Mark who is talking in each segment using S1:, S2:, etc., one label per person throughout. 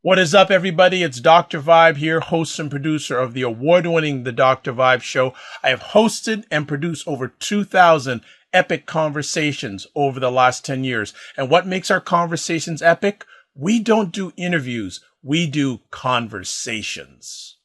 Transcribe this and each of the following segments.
S1: What is up, everybody? It's Dr. Vibe here, host and producer of the award-winning The Dr. Vibe Show. I have hosted and produced over 2,000 epic conversations over the last 10 years. And what makes our conversations epic? We don't do interviews. We do conversations.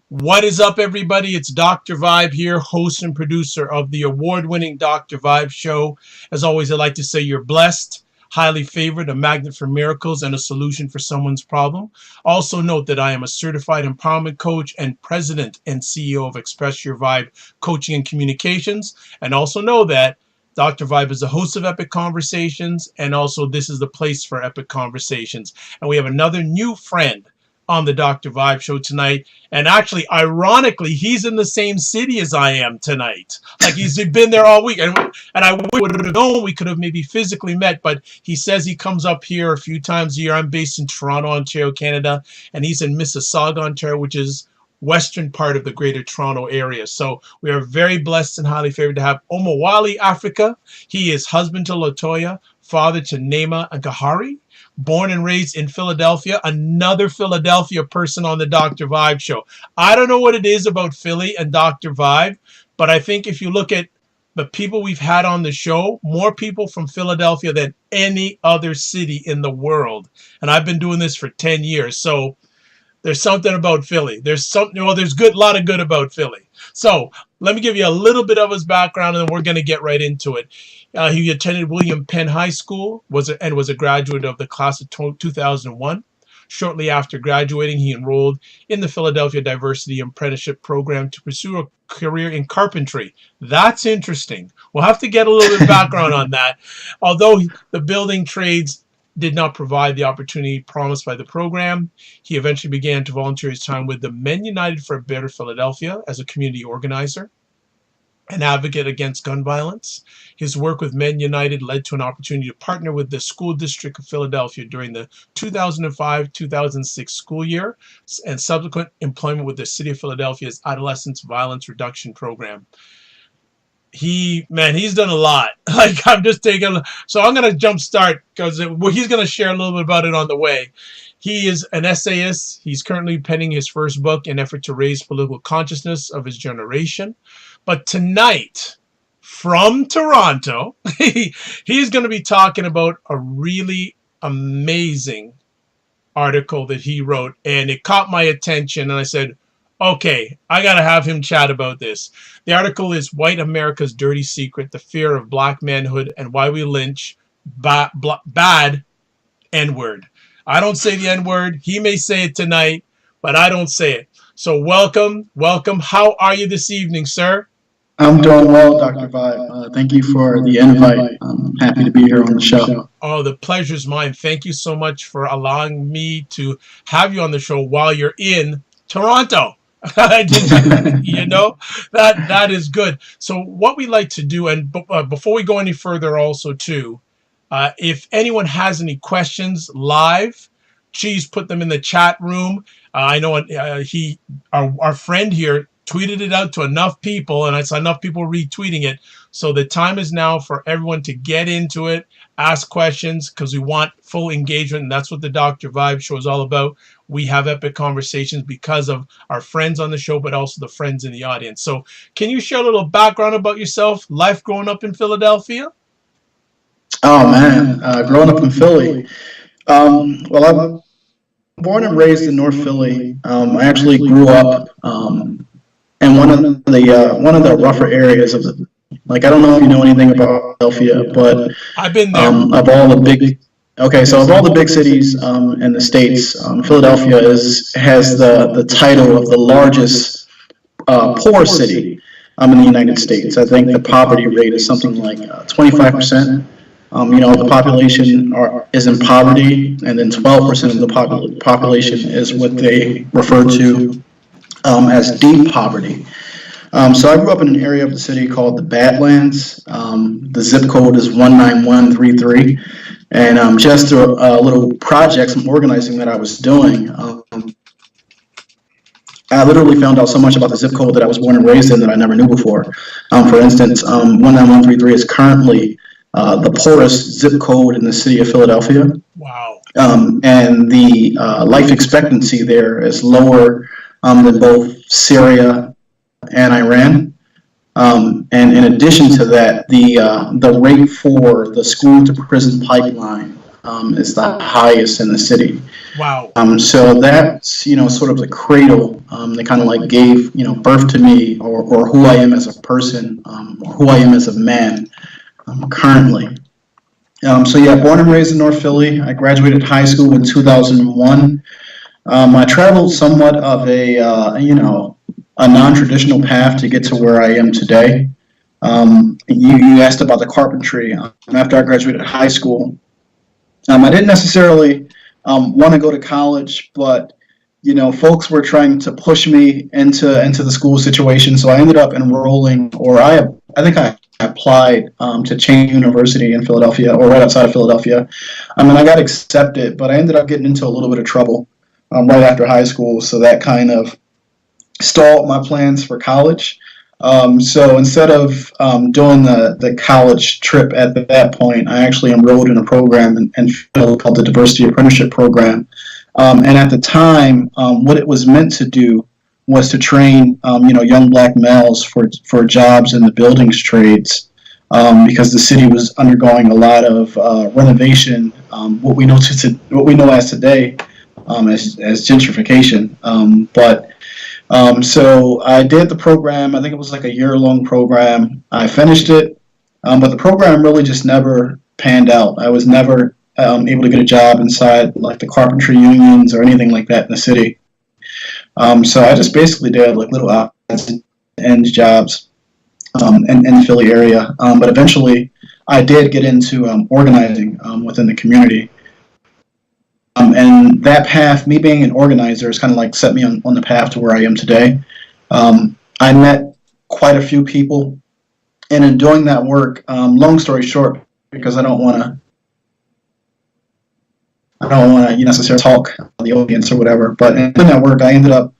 S1: What is up, everybody? It's Dr. Vibe here, host and producer of the award-winning Dr. Vibe Show. As always, I'd like to say you're blessed, highly favored, a magnet for miracles, and a solution for someone's problem. Also note that I am a certified empowerment coach and president and CEO of Express Your Vibe Coaching and Communications. And also know that Dr. Vibe is the host of Epic Conversations, and also this is the place for Epic Conversations. And we have another new friend on the Dr. Vibe Show tonight. And actually, ironically, he's in the same city as I am tonight. Like, he's been there all week. And I would have known we could have maybe physically met, but he says he comes up here a few times a year. I'm based in Toronto, Ontario, Canada, and he's in Mississauga, Ontario, which is western part of the Greater Toronto area. So we are very blessed and highly favored to have Omowale Afrika. He is husband to LaToya, father to Naima and Khairi. Born and raised in Philadelphia, another Philadelphia person on the Dr. Vibe Show. I don't know what it is about Philly and Dr. Vibe, but I think if you look at the people we've had on the show, more people from Philadelphia than any other city in the world. And I've been doing this for 10 years. So there's something about Philly. There's something, well, there's a lot of good about Philly. So let me give you a little bit of his background, and then we're going to get right into it. He attended William Penn High School was a graduate of the class of 2001. Shortly after graduating, he enrolled in the Philadelphia Diversity Apprenticeship Program to pursue a career in carpentry. That's interesting. We'll have to get a little bit of background on that. Although the building trades did not provide the opportunity promised by the program, he eventually began to volunteer his time with the Men United for a Better Philadelphia as a community organizer, an advocate against gun violence. His work with Men United led to an opportunity to partner with the School District of Philadelphia during the 2005-2006 school year, and subsequent employment with the City of Philadelphia's Adolescence Violence Reduction Program. He's done a lot. Like, I'm just taking, so I'm going to jump start because he's going to share a little bit about it on the way. He is an essayist. He's currently penning his first book in an effort to raise political consciousness of his generation. But tonight, from Toronto, he's going to be talking about a really amazing article that he wrote, and it caught my attention, and I said, okay, I got to have him chat about this. The article is White America's Dirty Secret, the Fear of Black Manhood, and Why We Lynch Bad N-Word. I don't say the N-word. He may say it tonight, but I don't say it. So welcome. How are you this evening, sir?
S2: I'm doing well, Dr. Vibe. Thank you for the invite. I'm happy to be here on the show.
S1: Oh, the pleasure's mine. Thank you so much for allowing me to have you on the show while you're in Toronto. You know, that is good. So what we like to do, and before we go any further also too, if anyone has any questions live, please put them in the chat room. I know our friend here tweeted it out to enough people, and I saw enough people retweeting it. So the time is now for everyone to get into it, ask questions, because we want full engagement, and that's what the Dr. Vibe Show is all about. We have epic conversations because of our friends on the show, but also the friends in the audience. So can you share a little background about yourself, life growing up in Philadelphia?
S2: Oh, man, growing up in Philly. Well, I'm born and raised in North Philly. I actually grew up in one of the rougher areas of the, like, I don't know if you know anything about Philadelphia, but
S1: I've been there.
S2: Of all the big cities in the States, Philadelphia has the title of the largest poor city in the United States. I think the poverty rate is something like 25%. The population is in poverty, and then 12% of the population is what they refer to as deep poverty. So I grew up in an area of the city called the Badlands. The zip code is 19133. And just through a little project, some organizing that I was doing, I literally found out so much about the zip code that I was born and raised in that I never knew before. For instance, 19133 is currently the poorest zip code in the city of Philadelphia.
S1: Wow.
S2: And the life expectancy there is lower than both Syria and Iran. And in addition to that, the rate for the school to prison pipeline is the highest in the city.
S1: Wow.
S2: So that's, sort of the cradle that kind of like gave, birth to me, or who I am as a person, or who I am as a man currently. So yeah, born and raised in North Philly. I graduated high school in 2001. I traveled somewhat of a non-traditional path to get to where I am today. You asked about the carpentry. After I graduated high school, I didn't necessarily want to go to college, but folks were trying to push me into the school situation. So I ended up enrolling, or I think I applied to Chain University in Philadelphia, or right outside of Philadelphia. I got accepted, but I ended up getting into a little bit of trouble right after high school. So that kind of stalled my plans for college. So instead of doing the college trip at that point, I actually enrolled in a program in Philly called the Diversity Apprenticeship Program. And at the time, what it was meant to do was to train, young black males for jobs in the buildings trades, because the city was undergoing a lot of renovation, what we know as today as gentrification. So I did the program. I think it was like a year-long program. I finished it, but the program really just never panned out. I was never able to get a job inside like the carpentry unions or anything like that in the city. So I just basically did like little odds and ends jobs in the Philly area. But eventually I did get into organizing within the community. And that path, me being an organizer, has kind of like set me on the path to where I am today. I met quite a few people, and in doing that work, long story short, because I don't want to necessarily talk to the audience or whatever, but in that work, I ended up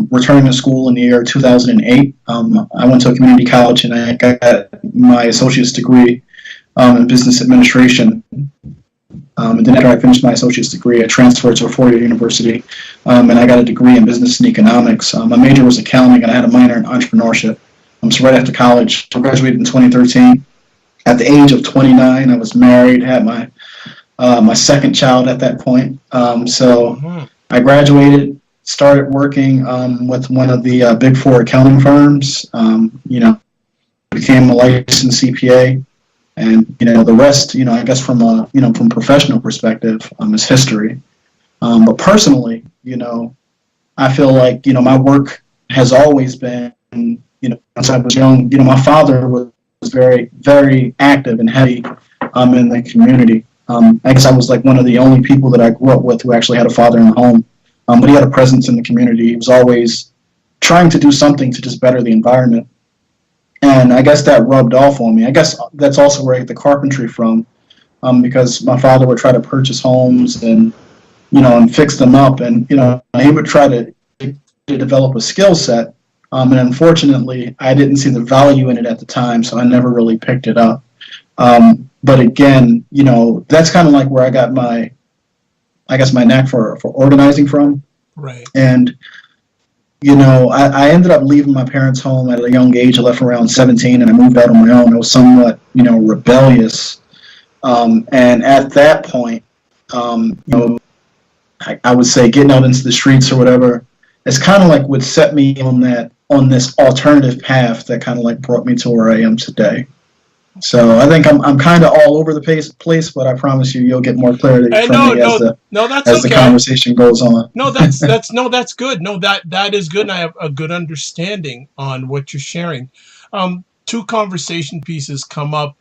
S2: returning to school in the year 2008. I went to a community college, and I got my associate's degree in business administration. And then after I finished my associate's degree, I transferred to a four-year university, and I got a degree in business and economics. My major was accounting, and I had a minor in entrepreneurship. So right after college, I graduated in 2013. At the age of 29, I was married, had my second child at that point. So I graduated, started working with one of the big four accounting firms, became a licensed CPA. And, the rest, I guess from from professional perspective, is history. But personally, I feel like, my work has always been, since I was young, my father was very, very active and heavy in the community. I guess I was like one of the only people that I grew up with who actually had a father in the home. But he had a presence in the community. He was always trying to do something to just better the environment. And I guess that rubbed off on me. I guess that's also where I get the carpentry from, because my father would try to purchase homes and, and fix them up. And, he would try to develop a skill set. And unfortunately, I didn't see the value in it at the time, so I never really picked it up. But again, that's kind of like where I got my knack for organizing from.
S1: Right.
S2: And I ended up leaving my parents' home at a young age. I left around 17, and I moved out on my own. I was somewhat, rebellious. And at that point, I would say getting out into the streets or whatever, it's kind of like what set me on this alternative path that kind of like brought me to where I am today. So I think I'm kind of all over the place, but I promise you'll get more clarity from me as the conversation goes on.
S1: No, that's good. No, that is good, and I have a good understanding on what you're sharing. Two conversation pieces come up,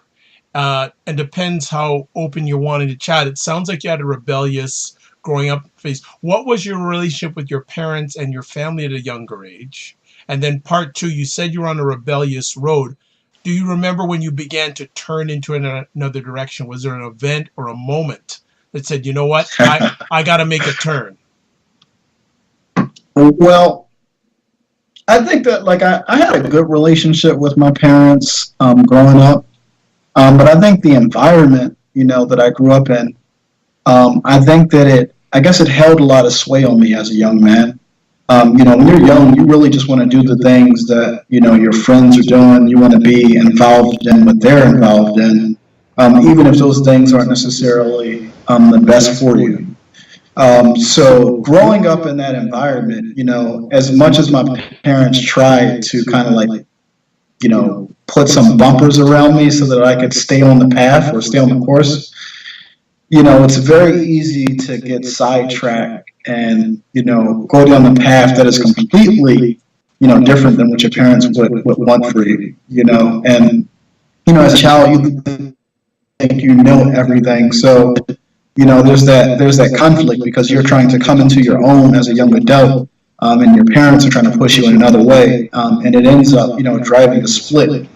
S1: and depends how open you're wanting to chat. It sounds like you had a rebellious growing up phase. What was your relationship with your parents and your family at a younger age? And then part two, you said you were on a rebellious road. Do you remember when you began to turn into another direction? Was there an event or a moment that said, you know what, I got to make a turn?
S2: Well, I think that like I had a good relationship with my parents growing up. But I think the environment, that I grew up in, I think that I guess it held a lot of sway on me as a young man. When you're young, you really just want to do the things that, your friends are doing. You want to be involved in what they're involved in, even if those things aren't necessarily the best for you. So growing up in that environment, as much as my parents tried to kind of like, put some bumpers around me so that I could stay on the path or stay on the course, it's very easy to get sidetracked and, go down the path that is completely, different than what your parents would want for you, and, as a child, you think you know everything. So, there's that conflict because you're trying to come into your own as a young adult, and your parents are trying to push you in another way, and it ends up, driving a split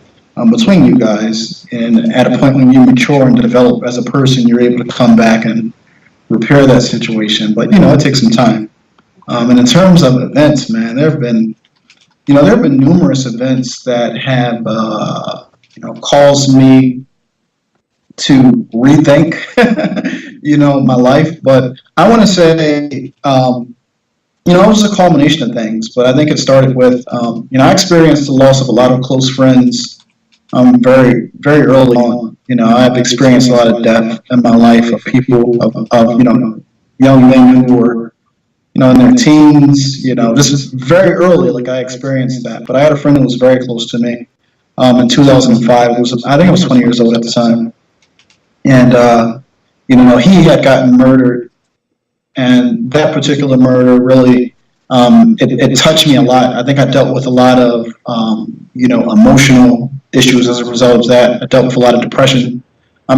S2: between you guys. And at a point when you mature and develop as a person, you're able to come back and repair that situation. But it takes some time. And in terms of events, man, there have been numerous events that have caused me to rethink, my life. But I want to say, it was a culmination of things. But I think it started with, I experienced the loss of a lot of close friends very, very early on. I've experienced a lot of death in my life of people, of young men who were, in their teens, just very early, like I experienced that. But I had a friend who was very close to me in 2005. I think I was 20 years old at the time. And, he had gotten murdered. And that particular murder really, it touched me a lot. I think I dealt with a lot of, emotional issues as a result of that. I dealt with a lot of depression,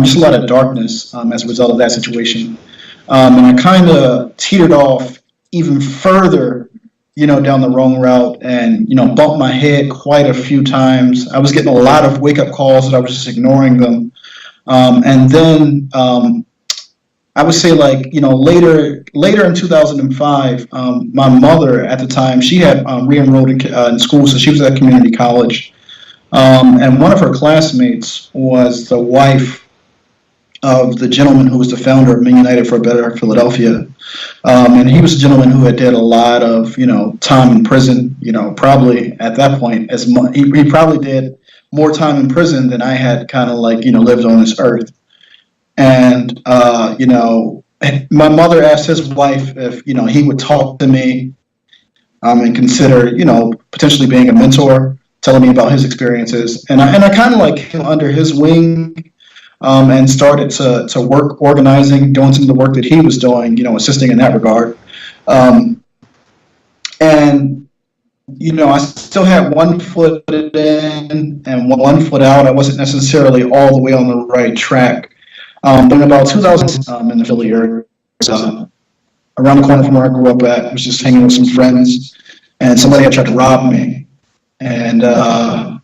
S2: just a lot of darkness as a result of that situation. And I kind of teetered off even further, down the wrong route and, bumped my head quite a few times. I was getting a lot of wake-up calls that I was just ignoring them. And then I would say later in 2005, my mother at the time, she had re-enrolled in school, so she was at community college. And one of her classmates was the wife of the gentleman who was the founder of Men United for a Better Philadelphia. And he was a gentleman who had did a lot of, time in prison, probably at that point, he probably did more time in prison than I had kind of lived on this earth. And, my mother asked his wife if, he would talk to me and consider, potentially being a mentor, telling me about his experiences. And I kind of came under his wing and started to work organizing, doing some of the work that he was doing, assisting in that regard. And, I still had one foot in and one foot out. I wasn't necessarily all the way on the right track. But in about 2000, in the Philly area, around the corner from where I grew up at, I was just hanging with some friends, and somebody had tried to rob me. And that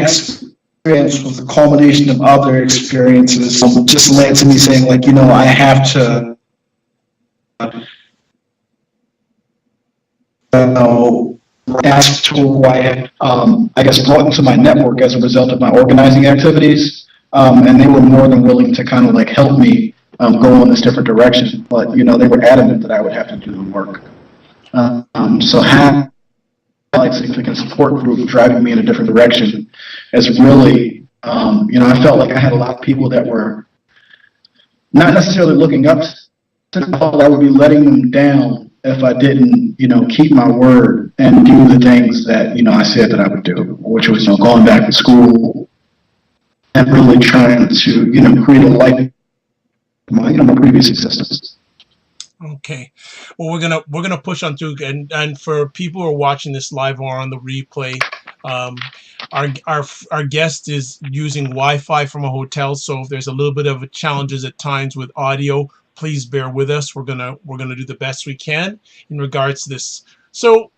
S2: experience was the culmination of other experiences. Just led to me saying, I have to, ask to who I had, I guess, brought into my network as a result of my organizing activities. And they were more than willing to kind of help me go in this different direction. But, they were adamant that I would have to do the work. So having a significant support group driving me in a different direction is really, I felt like I had a lot of people that were not necessarily looking up to me. I would be letting them down if I didn't, keep my word and do the things that, I said that I would do, which was, going back to school and really trying to, create a life my previous existence.
S1: Okay, well, we're gonna push on through, and for people who are watching this live or on the replay, our guest is using Wi-Fi from a hotel, so if there's a little bit of challenges at times with audio, please bear with us. We're gonna do the best we can in regards to this. So,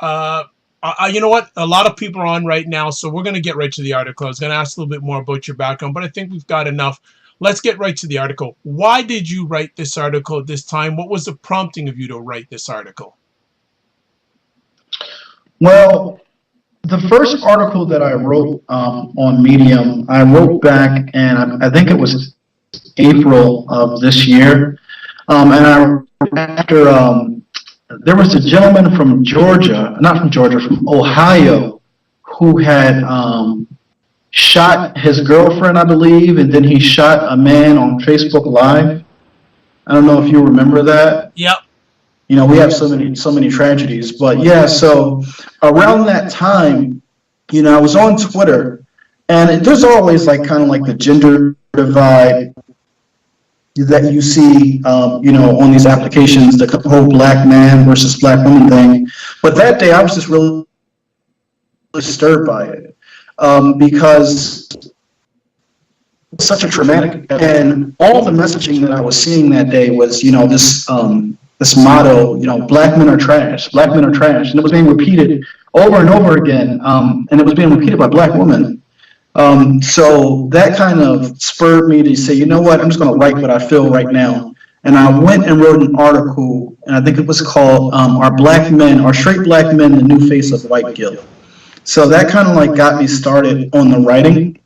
S1: you know what? A lot of people are on right now, so we're gonna get right to the article. I was gonna ask a little bit more about your background, but I think we've got enough. Let's get right to the article. Why did you write this article at this time? What was the prompting of you to write this article?
S2: Well, The first article that I wrote on Medium, I wrote back, and I think it was April of this year. After there was a gentleman from Georgia, not from Georgia, from Ohio, who had shot his girlfriend, I believe, and then he shot a man on Facebook Live. I don't know if you remember that.
S1: Yep.
S2: You know, we have so many tragedies, but yeah. So around that time, you know, I was on Twitter, and there's always like kind of like the gender divide that you see, you know, on these applications, the whole black man versus black woman thing. But that day, I was just really disturbed by it because it's such a traumatic, and all the messaging that I was seeing that day was, you know, this motto, you know, black men are trash, black men are trash, and it was being repeated over and over again, and it was being repeated by black women. So that kind of spurred me to say, you know what, I'm just going to write what I feel right now. And I went and wrote an article, and I think it was called Are Straight Black Men the New Face of White Guilt? So that kind of like got me started on the writing.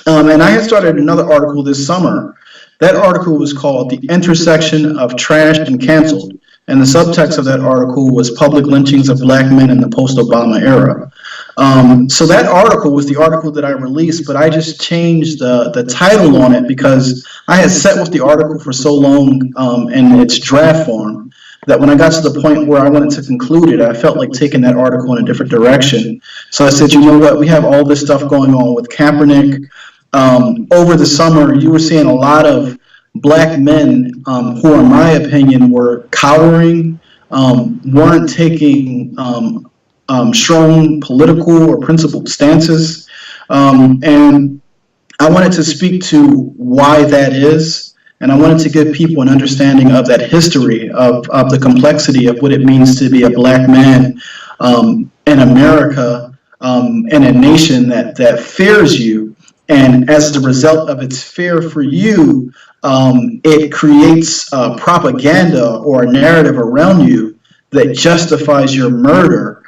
S2: And I had started another article this summer. That article was called The Intersection of Trash and Canceled. And the subtext of that article was public lynchings of black men in the post-Obama era. So that article was the article that I released, but I just changed the title on it because I had sat with the article for so long in its draft form that when I got to the point where I wanted to conclude it, I felt like taking that article in a different direction. So I said, you know what, we have all this stuff going on with Kaepernick. Over the summer, you were seeing a lot of black men who, in my opinion, were cowering, weren't taking strong political or principled stances. And I wanted to speak to why that is. And I wanted to give people an understanding of that history, of the complexity of what it means to be a black man in America, in a nation that fears you. And as a result of its fear for you, it creates propaganda or a narrative around you that justifies your murder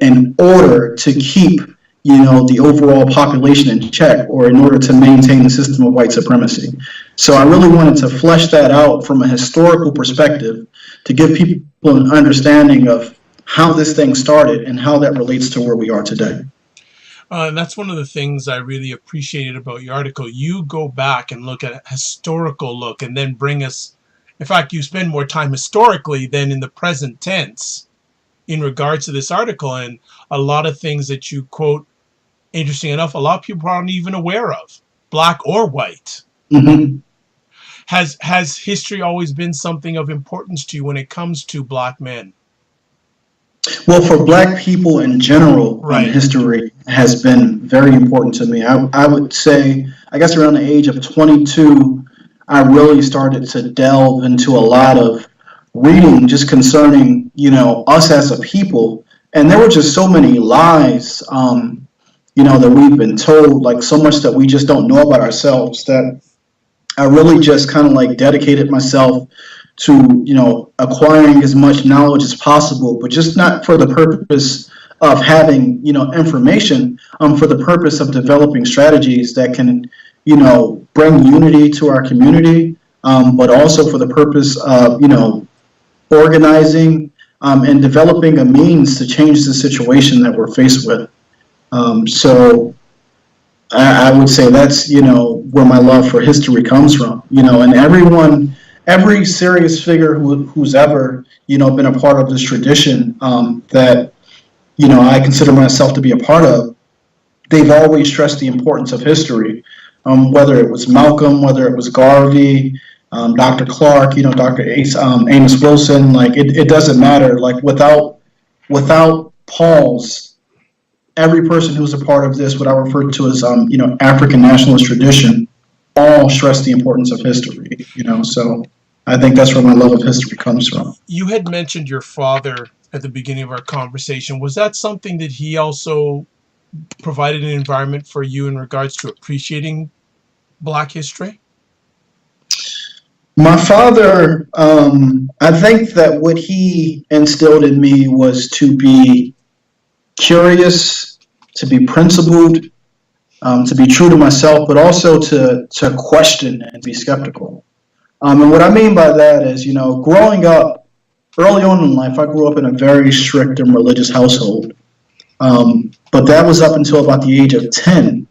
S2: in order to keep, you know, the overall population in check, or in order to maintain the system of white supremacy. So I really wanted to flesh that out from a historical perspective to give people an understanding of how this thing started and how that relates to where we are today.
S1: And that's one of the things I really appreciated about your article. You go back and look at a historical look and then bring us, in fact, you spend more time historically than in the present tense in regards to this article. And a lot of things that you quote, interesting enough, a lot of people aren't even aware of, black or white.
S2: Mm-hmm.
S1: Has history always been something of importance to you when it comes to black men?
S2: Well, for black people in general,
S1: Right.
S2: History has been very important to me. I would say, I guess around the age of 22, I really started to delve into a lot of reading just concerning, you know, us as a people. And there were just so many lies, you know, that we've been told, like so much that we just don't know about ourselves, that I really just kind of like dedicated myself to, you know, acquiring as much knowledge as possible, but just not for the purpose of having, you know, information, for the purpose of developing strategies that can, you know, bring unity to our community, but also for the purpose of, you know, organizing and developing a means to change the situation that we're faced with. So I would say that's, you know, where my love for history comes from, you know, and every serious figure who's ever, you know, been a part of this tradition that, you know, I consider myself to be a part of, they've always stressed the importance of history, whether it was Malcolm, whether it was Garvey, Dr. Clark, you know, Dr. Amos Wilson, like it doesn't matter. Like without pause, every person who's a part of this, what I refer to as, you know, African nationalist tradition, all stress the importance of history, you know, so I think that's where my love of history comes from.
S1: You had mentioned your father at the beginning of our conversation. Was that something that he also provided an environment for you in regards to appreciating Black history?
S2: My father, I think that what he instilled in me was to be curious to be principled, to be true to myself, but also to question and be skeptical. And what I mean by that is, growing up early on in life, I grew up in a very strict and religious household. But that was up until about the age of 10.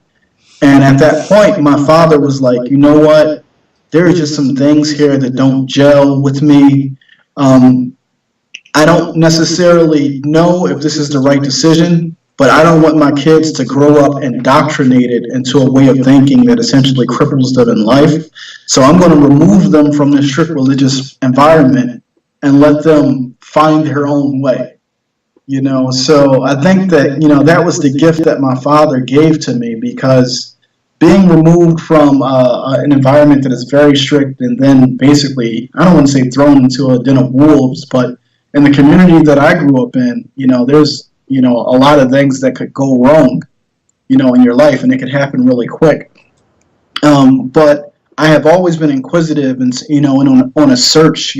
S2: And at that point, my father was like, you know what? There are just some things here that don't gel with me. I don't necessarily know if this is the right decision, but I don't want my kids to grow up indoctrinated into a way of thinking that essentially cripples them in life. So I'm going to remove them from this strict religious environment and let them find their own way. So I think that, that was the gift that my father gave to me, because being removed from an environment that is very strict and then basically, I don't want to say thrown into a den of wolves, but in the community that I grew up in, there's, a lot of things that could go wrong, in your life, and it could happen really quick. But I have always been inquisitive and, on a search,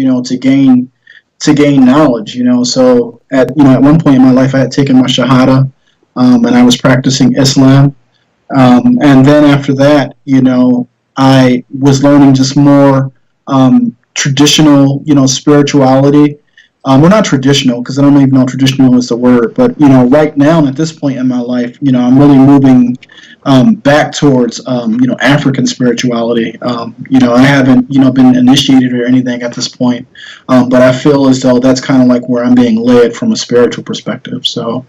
S2: to gain knowledge, So at one point in my life, I had taken my Shahada, and I was practicing Islam. And then after that, I was learning just more traditional, spirituality. Well, not traditional, because I don't even know if traditional is the word, but, right now at this point in my life, I'm really moving back towards, African spirituality. I haven't, been initiated or anything at this point, but I feel as though that's kind of like where I'm being led from a spiritual perspective. So,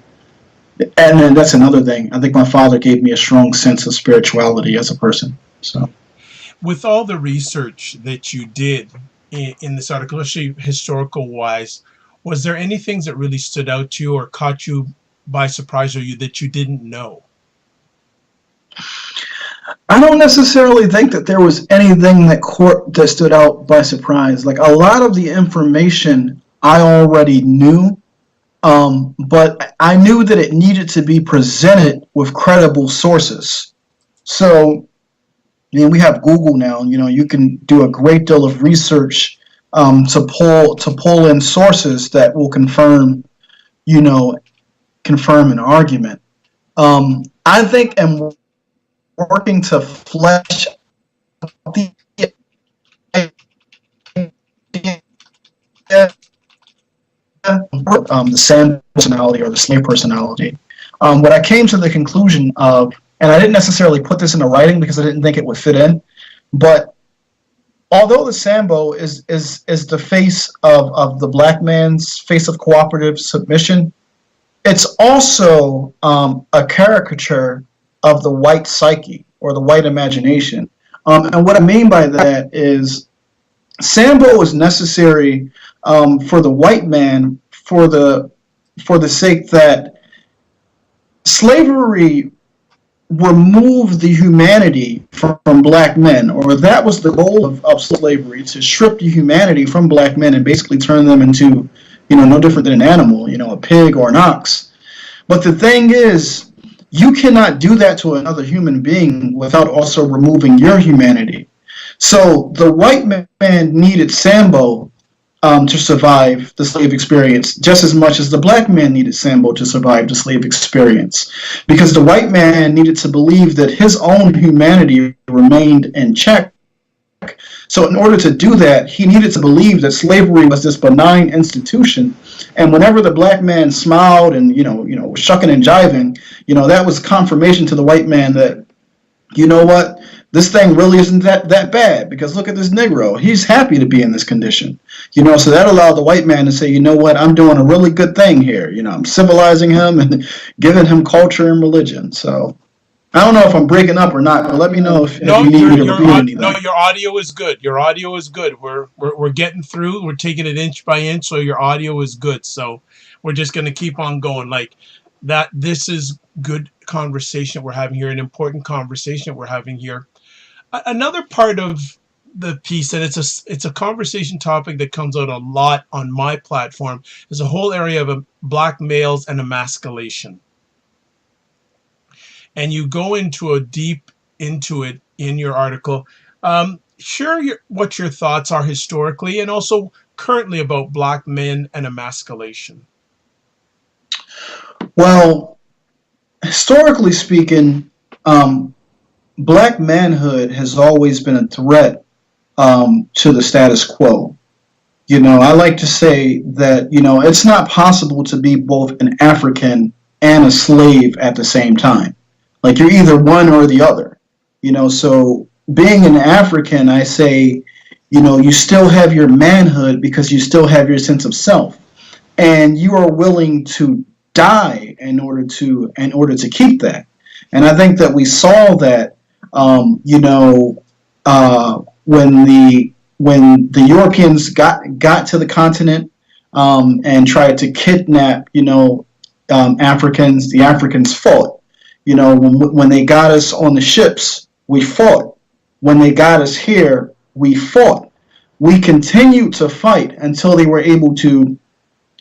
S2: and then that's another thing. I think my father gave me a strong sense of spirituality as a person. So,
S1: with all the research that you did in this article, especially historical wise, was there any things that really stood out to you or caught you by surprise, or that you didn't know?
S2: I don't necessarily think that there was anything that stood out by surprise. Like, a lot of the information I already knew, but I knew that it needed to be presented with credible sources. So, we have Google now. You can do a great deal of research to pull in sources that will confirm an argument. I think, and working to flesh out the sand personality or the slave personality. What I came to the conclusion of, and I didn't necessarily put this into writing because I didn't think it would fit in, but although the Sambo is the face of the black man's face of cooperative submission, it's also a caricature of the white psyche or the white imagination. And what I mean by that is Sambo is necessary for the white man for the sake that slavery removed the humanity from black men, or that was the goal of slavery, to strip the humanity from black men and basically turn them into, no different than an animal, a pig or an ox. But the thing is, you cannot do that to another human being without also removing your humanity. So the white man needed Sambo to survive the slave experience just as much as the black man needed Sambo to survive the slave experience, because the white man needed to believe that his own humanity remained in check. So in order to do that, he needed to believe that slavery was this benign institution, and whenever the black man smiled and was shucking and jiving, that was confirmation to the white man that, what, this thing really isn't that bad, because look at this Negro. He's happy to be in this condition. So that allowed the white man to say, what, I'm doing a really good thing here. I'm civilizing him and giving him culture and religion. So I don't know if I'm breaking up or not, but let me know if you need me to repeat anything.
S1: No, your audio is good. Your audio is good. We're getting through. We're taking it inch by inch, so your audio is good. So we're just going to keep on going like that. This is good conversation we're having here, an important conversation we're having here. Another part of the piece, and it's a conversation topic that comes out a lot on my platform, is a whole area of black males and emasculation. And you go deep into it in your article. Share what your thoughts are historically and also currently about black men and emasculation.
S2: Well, historically speaking, black manhood has always been a threat to the status quo. I like to say that, it's not possible to be both an African and a slave at the same time. Like, you're either one or the other. So being an African, I say, you still have your manhood because you still have your sense of self. And you are willing to die in order to keep that. And I think that we saw that, when the Europeans got to the continent, and tried to kidnap, Africans. The Africans fought. When they got us on the ships, we fought. When they got us here, we fought. We continued to fight until they were able to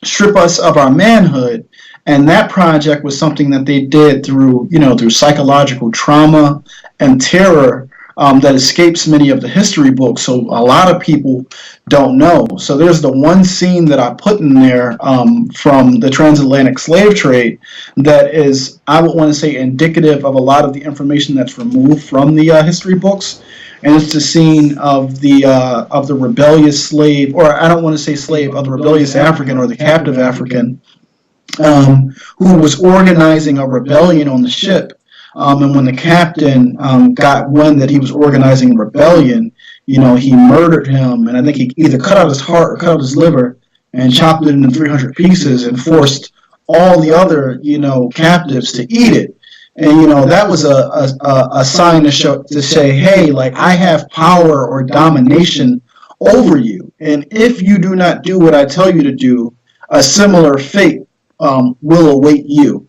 S2: strip us of our manhood. And that project was something that they did through psychological trauma and terror, that escapes many of the history books. So a lot of people don't know. So there's the one scene that I put in there, from the transatlantic slave trade, that is, I would want to say, indicative of a lot of the information that's removed from the history books. And it's the scene of the rebellious slave, or I don't want to say slave, of the rebellious African, or the captive African, who was organizing a rebellion on the ship. And when the captain got wind that he was organizing a rebellion, he murdered him. And I think he either cut out his heart or cut out his liver and chopped it into 300 pieces and forced all the other, captives to eat it. And, that was a sign to say, hey, like, I have power or domination over you. And if you do not do what I tell you to do, a similar fate will await you.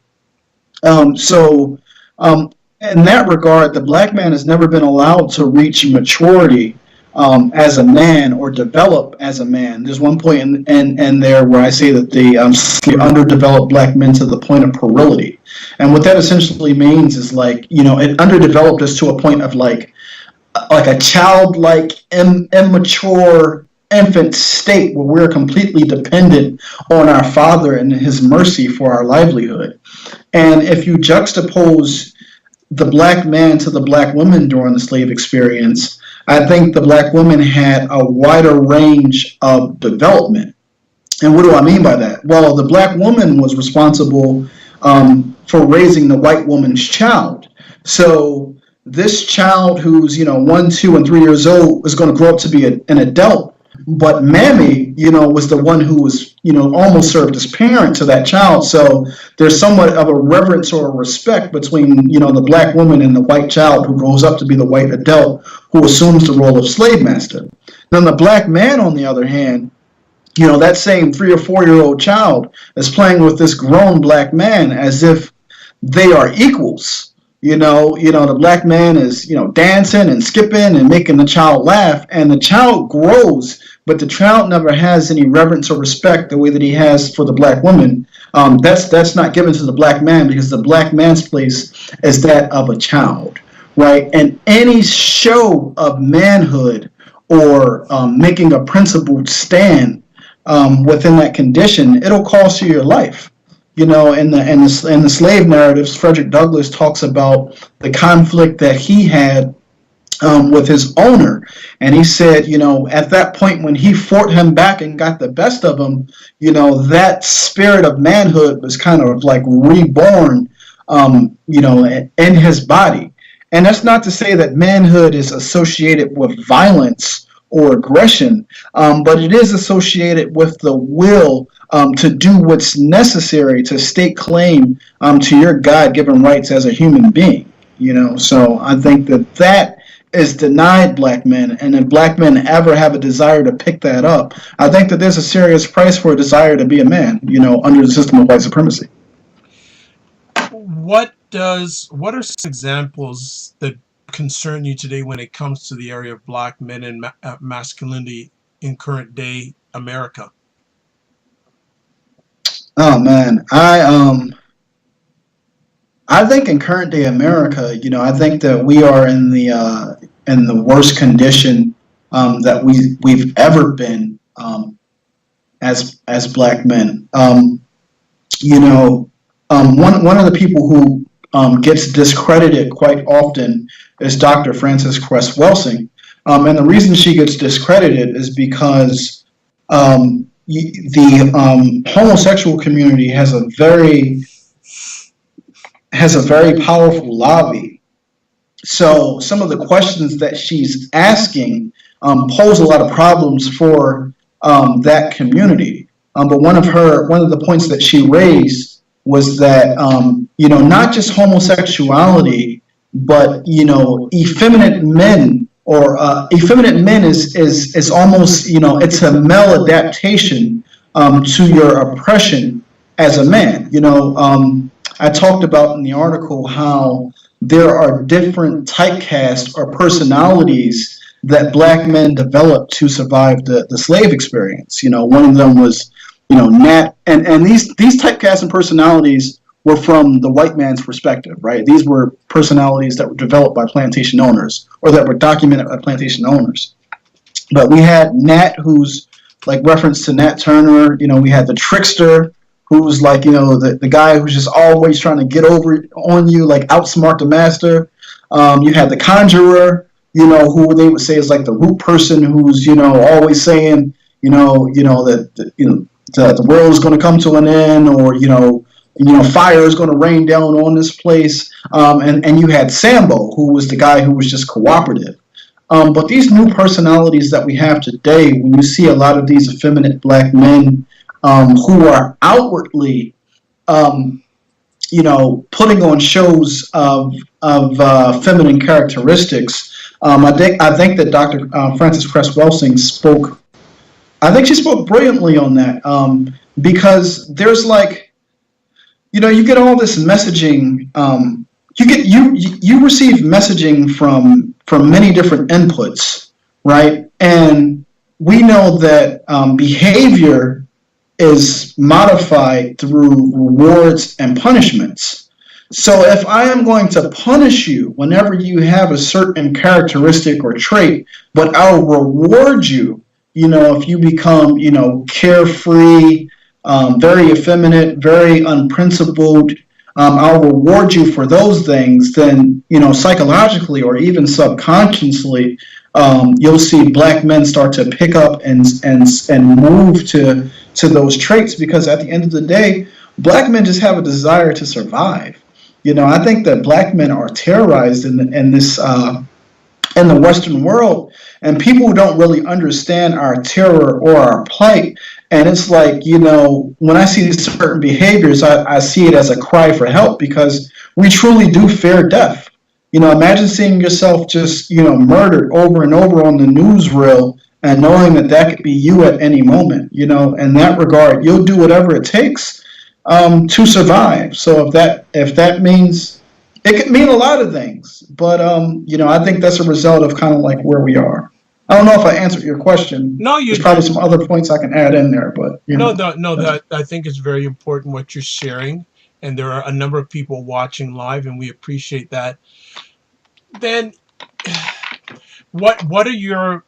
S2: In that regard, the black man has never been allowed to reach maturity as a man, or develop as a man. There's one point in there where I say that the underdeveloped black men to the point of puerility. And what that essentially means is, like, it underdeveloped us to a point of like a childlike, immature infant state where we're completely dependent on our father and his mercy for our livelihood. And if you juxtapose the black man to the black woman during the slave experience, I think the black woman had a wider range of development. And what do I mean by that? Well, the black woman was responsible for raising the white woman's child. So this child who's 1, 2, and 3 years old is going to grow up to be an adult. But Mammy, was the one who was, almost served as parent to that child. So there's somewhat of a reverence or a respect between, the black woman and the white child who grows up to be the white adult who assumes the role of slave master. Then the black man, on the other hand, that same 3 or 4-year-old child is playing with this grown black man as if they are equals. The black man is, dancing and skipping and making the child laugh, and the child grows, but the child never has any reverence or respect the way that he has for the black woman. That's not given to the black man, because the black man's place is that of a child, right? And any show of manhood or making a principled stand within that condition, it'll cost you your life. In the slave narratives, Frederick Douglass talks about the conflict that he had with his owner, and he said, at that point when he fought him back and got the best of him, that spirit of manhood was kind of like reborn, in his body. And that's not to say that manhood is associated with violence or aggression, but it is associated with the will to do what's necessary to stake claim to your God-given rights as a human being. So I think that is denied black men, and if black men ever have a desire to pick that up, I think that there's a serious price for a desire to be a man, under the system of white supremacy.
S1: What are some examples that concern you today when it comes to the area of black men and masculinity in current day America?
S2: Oh man, I think in current day America, I think that we are in the worst condition that we've ever been as black men. One of the people who gets discredited quite often is Dr. Frances Cress Welsing. And the reason she gets discredited is because the homosexual community has a very powerful lobby. So some of the questions that she's asking pose a lot of problems for that community. But one of the points that she raised was that not just homosexuality, but effeminate men, or effeminate men is almost it's a maladaptation to your oppression as a man. I talked about in the article how there are different typecasts or personalities that black men developed to survive the slave experience. One of them was, Nat, and these typecasts and personalities were from the white man's perspective, right? These were personalities that were developed by plantation owners, or that were documented by plantation owners. But we had Nat, who's like reference to Nat Turner. We had the trickster, who's like, the guy who's just always trying to get over on you, like outsmart the master. You had the conjurer, who they would say is like the root person, who's, always saying, that the world is going to come to an end, or, fire is going to rain down on this place. And you had Sambo, who was the guy who was just cooperative. But these new personalities that we have today, when you see a lot of these effeminate black men who are outwardly, putting on shows of feminine characteristics, I think that Dr. Frances Cress Welsing spoke. I think she spoke brilliantly on that, because there's like, you get all this messaging. You receive messaging from many different inputs, right? And we know that behavior is modified through rewards and punishments. So if I am going to punish you whenever you have a certain characteristic or trait, but I'll reward you, if you become, carefree, very effeminate, very unprincipled, I'll reward you for those things, then, psychologically or even subconsciously, you'll see black men start to pick up and move to those traits, because at the end of the day, black men just have a desire to survive. I think that black men are terrorized in the Western world, and people don't really understand our terror or our plight. And it's like, when I see these certain behaviors, I see it as a cry for help, because we truly do fear death. Imagine seeing yourself just, murdered over and over on the newsreel, and knowing that could be you at any moment. In that regard, you'll do whatever it takes to survive. So if that means, it could mean a lot of things, but I think that's a result of kind of like where we are. I don't know if I answered your question.
S1: No,
S2: there's probably some other points I can add in there, but
S1: that I think it's very important what you're sharing, and there are a number of people watching live, and we appreciate that. Then, what are your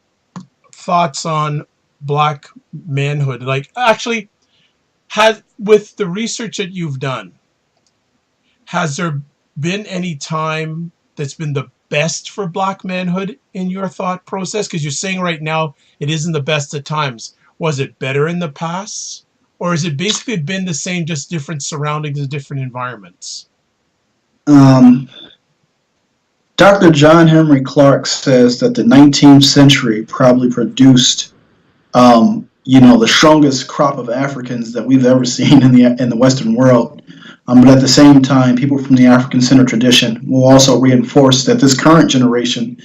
S1: thoughts on black manhood? Like, actually, with the research that you've done, has there been any time that's been the best for black manhood in your thought process? Because you're saying right now it isn't the best at times. Was it better in the past, or has it basically been the same, just different surroundings and different environments?
S2: Dr. John Henry Clark says that the 19th century probably produced, the strongest crop of Africans that we've ever seen in the Western world. But at the same time, people from the African-centered tradition will also reinforce that this current generation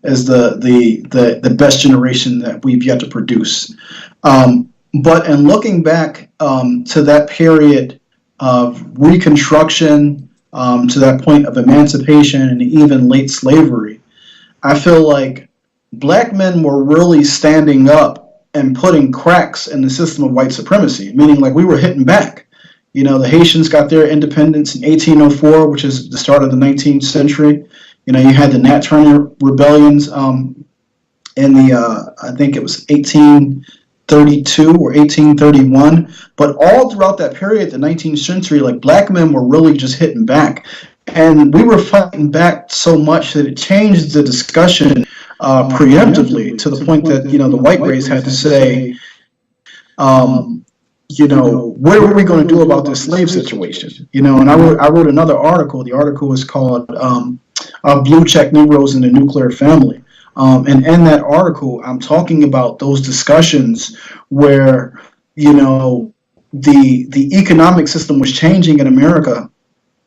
S2: is the best generation that we've yet to produce. But in looking back to that period of Reconstruction, to that point of emancipation and even late slavery, I feel like black men were really standing up and putting cracks in the system of white supremacy, meaning like we were hitting back. The Haitians got their independence in 1804, which is the start of the 19th century. You had the Nat Turner rebellions in I think it was 1832 or 1831. But all throughout that period, the 19th century, like black men were really just hitting back. And we were fighting back so much that it changed the discussion preemptively to the point that, the white race had to say, what are we going to do about this slave situation? And I wrote another article. The article was called Blue Check Negroes in the Nuclear Family. And in that article, I'm talking about those discussions where, the economic system was changing in America,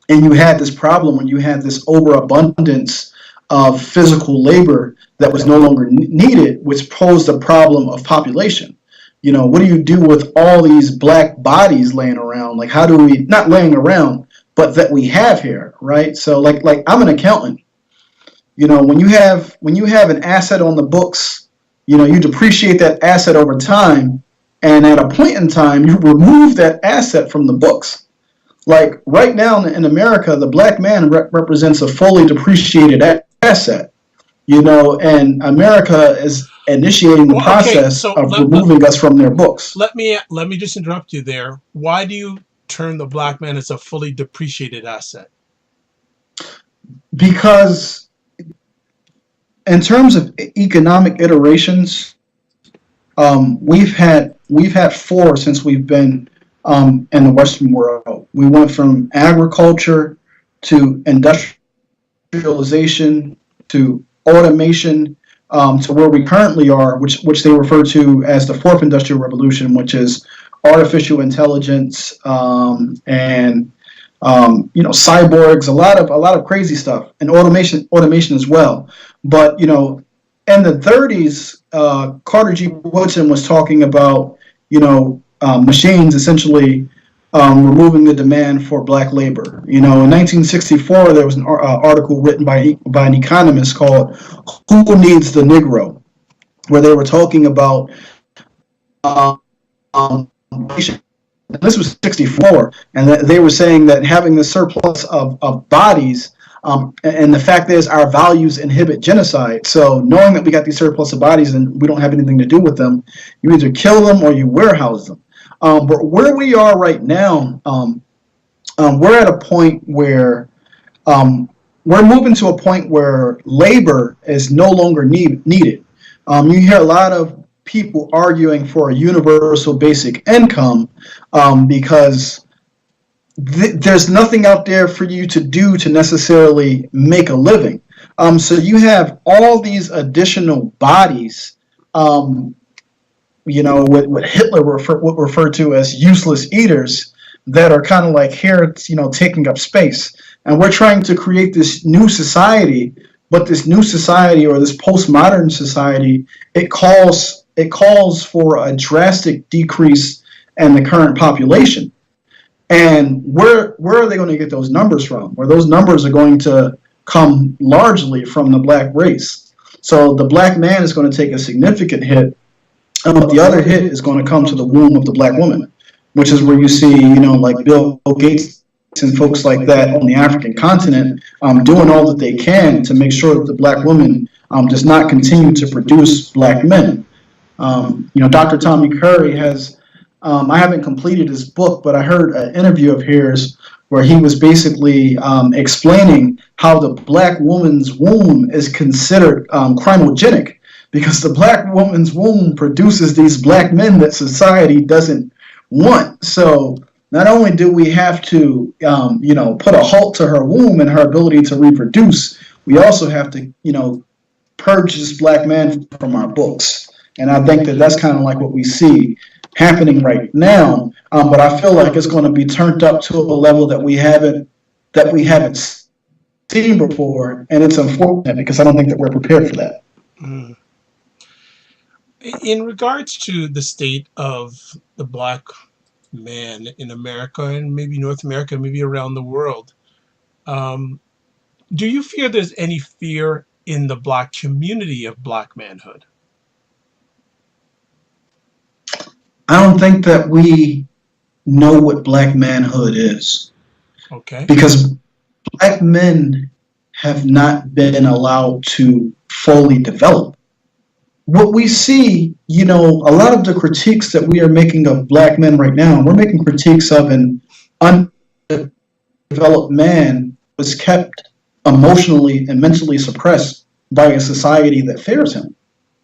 S2: and you had this problem when you had this overabundance of physical labor that was no longer needed, which posed a problem of population. What do you do with all these black bodies laying around? Like, how do we, not laying around, but that we have here, right? So like I'm an accountant. When you have an asset on the books, you depreciate that asset over time, and at a point in time, you remove that asset from the books. Like right now in America, the black man represents a fully depreciated asset, and America is initiating the process of removing us from their books.
S1: Let me just interrupt you there. Why do you term the black man as a fully depreciated asset?
S2: Because in terms of economic iterations, we've had 4 since we've been in the Western world. We went from agriculture to industrialization to automation to where we currently are, which they refer to as the 4th Industrial Revolution, which is artificial intelligence and cyborgs, a lot of crazy stuff, and automation as well. But in the 30s, Carter G. Woodson was talking about machines essentially removing the demand for black labor. In 1964, there was an article written by an economist called "Who Needs the Negro," where they were talking about this was 64, and they were saying that having the surplus of bodies, and the fact is our values inhibit genocide. So knowing that we got these surplus of bodies and we don't have anything to do with them, you either kill them or you warehouse them. But where we are right now, we're at a point where we're moving to a point where labor is no longer needed. You hear a lot of people arguing for a universal basic income because there's nothing out there for you to do to necessarily make a living. So you have all these additional bodies, what Hitler would refer to as useless eaters, that are kind of like here, taking up space. And we're trying to create this new society, but this new society, or this postmodern society, it calls for a drastic decrease in the current population. And where are they going to get those numbers from? Where those numbers are going to come largely from the black race. So the black man is going to take a significant hit, but the other hit is going to come to the womb of the black woman, which is where you see, like Bill Gates and folks like that on the African continent doing all that they can to make sure that the black woman does not continue to produce black men. Dr. Tommy Curry has, I haven't completed his book, but I heard an interview of his where he was basically explaining how the black woman's womb is considered crimogenic, because the black woman's womb produces these black men that society doesn't want. So not only do we have to, put a halt to her womb and her ability to reproduce, we also have to, purge this black man from our books. And I think that that's kind of like what we see happening right now. But I feel like it's going to be turned up to a level that we haven't seen before, and it's unfortunate because I don't think that we're prepared for that.
S1: Mm. In regards to the state of the black man in America and maybe North America, maybe around the world, do you fear there's any fear in the black community of black manhood?
S2: I don't think that we know what black manhood is. Okay. Because black men have not been allowed to fully develop. What we see, a lot of the critiques that we are making of black men right now, we're making critiques of an undeveloped man was kept emotionally and mentally suppressed by a society that fears him.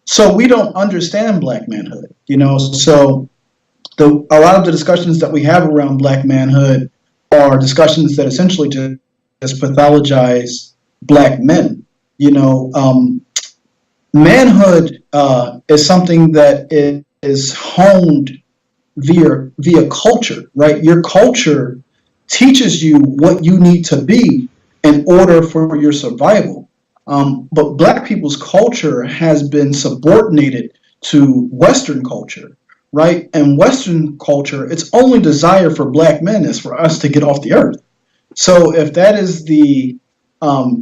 S2: So we don't understand black manhood, So a lot of the discussions that we have around black manhood are discussions that essentially just pathologize black men. Manhood is something that is honed via culture, right? Your culture teaches you what you need to be in order for your survival. But black people's culture has been subordinated to Western culture, right? And Western culture, its only desire for black men is for us to get off the earth. So if that is the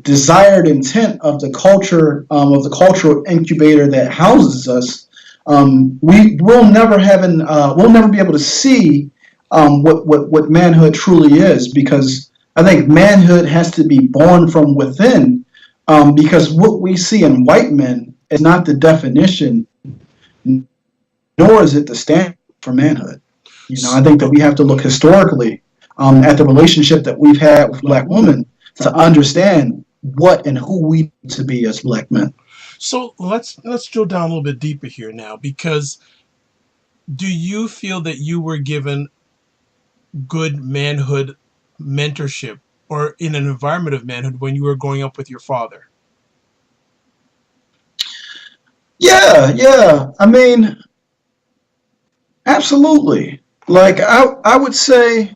S2: desired intent of the culture, of the cultural incubator that houses us, we'll never be able to see what manhood truly is, because I think manhood has to be born from within, because what we see in white men is not the definition, nor is it the standard for manhood. I think that we have to look historically at the relationship that we've had with black women to understand what and who we need to be as black men.
S1: So let's drill down a little bit deeper here now, because do you feel that you were given good manhood mentorship or in an environment of manhood when you were growing up with your father?
S2: Yeah. I mean, absolutely. Like I would say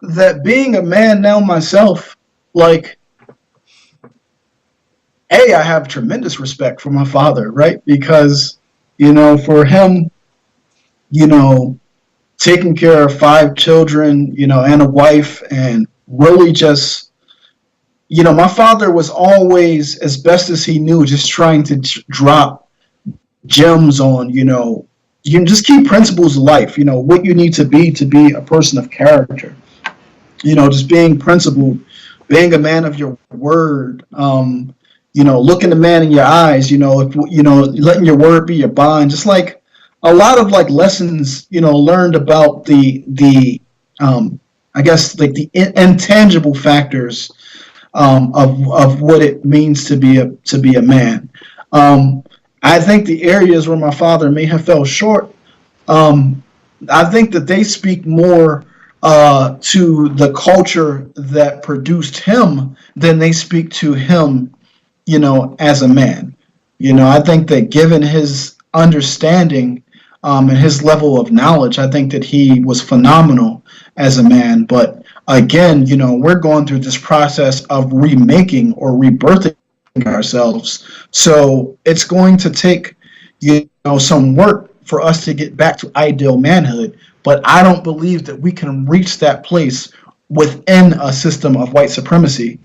S2: that being a man now myself, like, I have tremendous respect for my father, right? Because, for him, taking care of 5 children, and a wife, and really just, my father was always, as best as he knew, just trying to drop gems on, you can just key principles of life, what you need to be a person of character, just being principled, being a man of your word, looking the man in your eyes, letting your word be your bond, just like a lot of like lessons, learned about the I guess like the intangible factors of what it means to be a man. I think the areas where my father may have fell short, I think that they speak more to the culture that produced him than they speak to him, as a man. I think that given his understanding and his level of knowledge, I think that he was phenomenal as a man. But again, we're going through this process of remaking or rebirthing ourselves. So it's going to take, some work for us to get back to ideal manhood. But I don't believe that we can reach that place within a system of white supremacy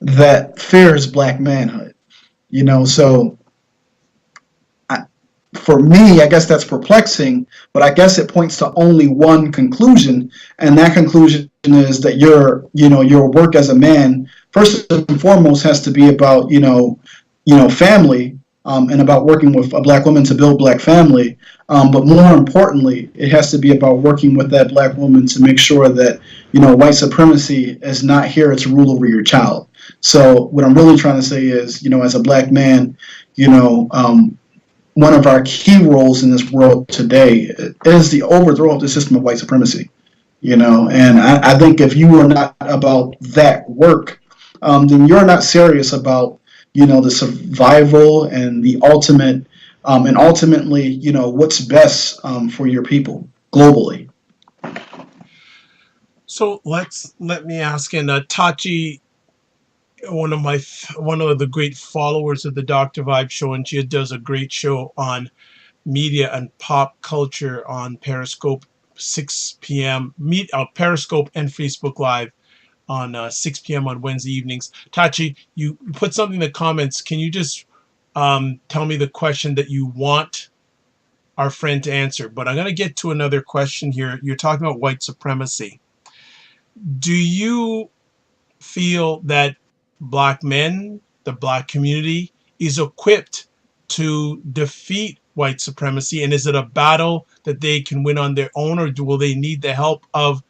S2: that fears black manhood. So for me, I guess that's perplexing, but I guess it points to only one conclusion, and that conclusion is that your work as a man, first and foremost, has to be about, family, and about working with a black woman to build black family. But more importantly, it has to be about working with that black woman to make sure that, white supremacy is not here to rule over your child. So what I'm really trying to say is, as a black man, one of our key roles in this world today is the overthrow of the system of white supremacy. And I think if you are not about that work, then you're not serious about, the survival and the ultimate, and ultimately, what's best for your people globally.
S1: So let me ask, and Tachi, one of the great followers of the Dr. Vibe show, and she does a great show on media and pop culture on Periscope, 6 p.m. Periscope and Facebook Live on 6 p.m. on Wednesday evenings. Tachi, you put something in the comments. Can you just tell me the question that you want our friend to answer? But I'm going to get to another question here. You're talking about white supremacy. Do you feel that black men, the black community, is equipped to defeat white supremacy? And is it a battle that they can win on their own, or will they need the help of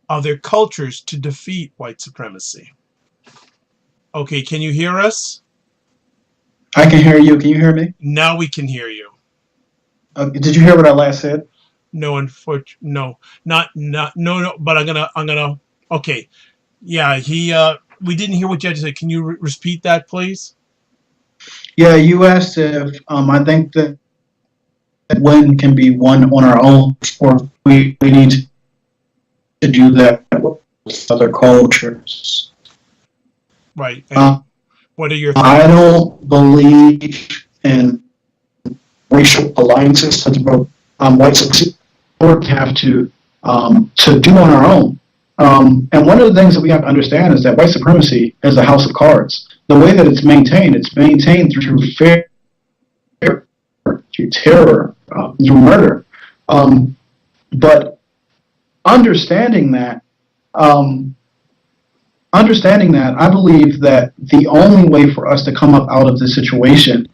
S1: other cultures to defeat white supremacy? Okay, can you hear us?
S2: I can hear you. Can you hear me?
S1: Now we can hear you.
S2: Did you hear what I last said?
S1: No, no, no. But I'm gonna. Okay, yeah. We didn't hear what you had to say. Can you repeat that, please?
S2: Yeah, you asked if I think that when can be won on our own, or we need to do that with other cultures.
S1: Right. And what are your thoughts?
S2: I don't believe in racial alliances that white supremacy have to do on our own. And one of the things that we have to understand is that white supremacy is a house of cards. The way that it's maintained through fear, through terror, through murder. But understanding that, I believe that the only way for us to come up out of this situation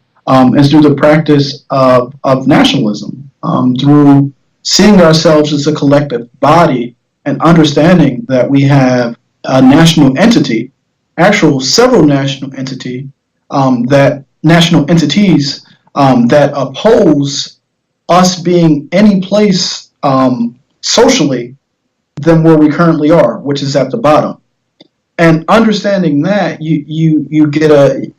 S2: is through the practice of nationalism, through seeing ourselves as a collective body and understanding that we have a national entity, several national entities that oppose us being any place socially than where we currently are, which is at the bottom. And understanding that, you get I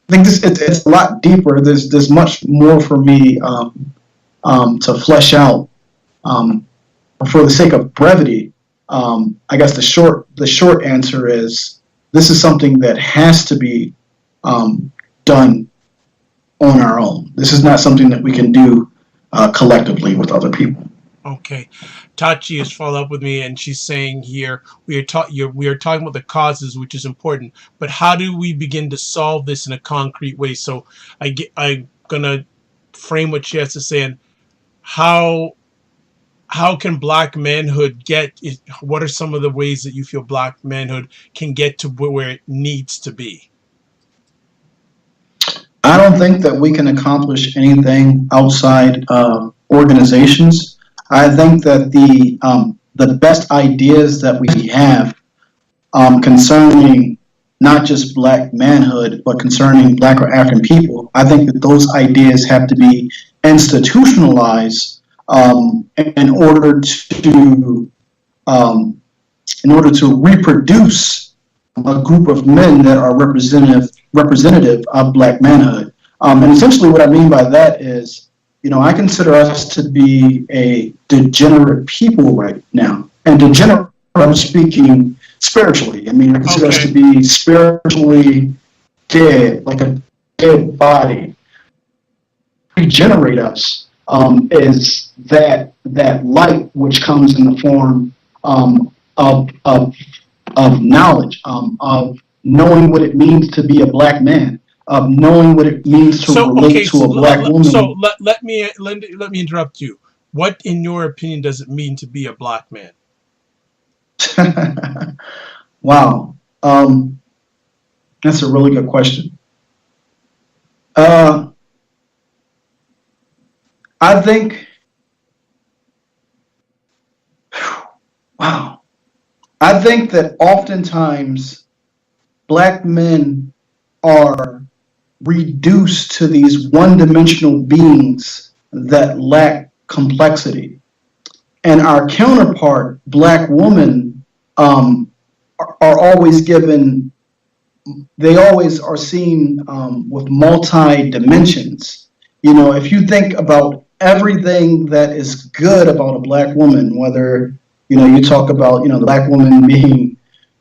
S2: think it's a lot deeper. There's much more for me to flesh out. For the sake of brevity, I guess the short answer is this is something that has to be done on our own. This is not something that we can do collectively with other people.
S1: Okay, Tachi has followed up with me, and she's saying here we are talking about the causes, which is important, but how do we begin to solve this in a concrete way? So I'm gonna frame what she has to say, and how can Black manhood what are some of the ways that you feel Black manhood can get to where it needs to be?
S2: I don't think that we can accomplish anything outside organizations. I think that the best ideas that we have concerning not just Black manhood, but concerning Black or African people, I think that those ideas have to be institutionalized in order to reproduce a group of men that are representative of Black manhood. And essentially what I mean by that is, I consider us to be a degenerate people right now. And degenerate, I'm speaking spiritually. I mean, I consider us to be spiritually dead, like a dead body. Regenerate us is that light which comes in the form of knowledge, of knowing what it means to be a Black man, of knowing what it means to relate to a Black woman.
S1: So let me interrupt you. What, in your opinion, does it mean to be a Black man?
S2: Wow, that's a really good question. I think, wow. I think that oftentimes Black men are reduced to these one-dimensional beings that lack complexity. And our counterpart, Black women, are always given, they always are seen with multi-dimensions. If you think about everything that is good about a Black woman, whether you talk about, the Black woman being,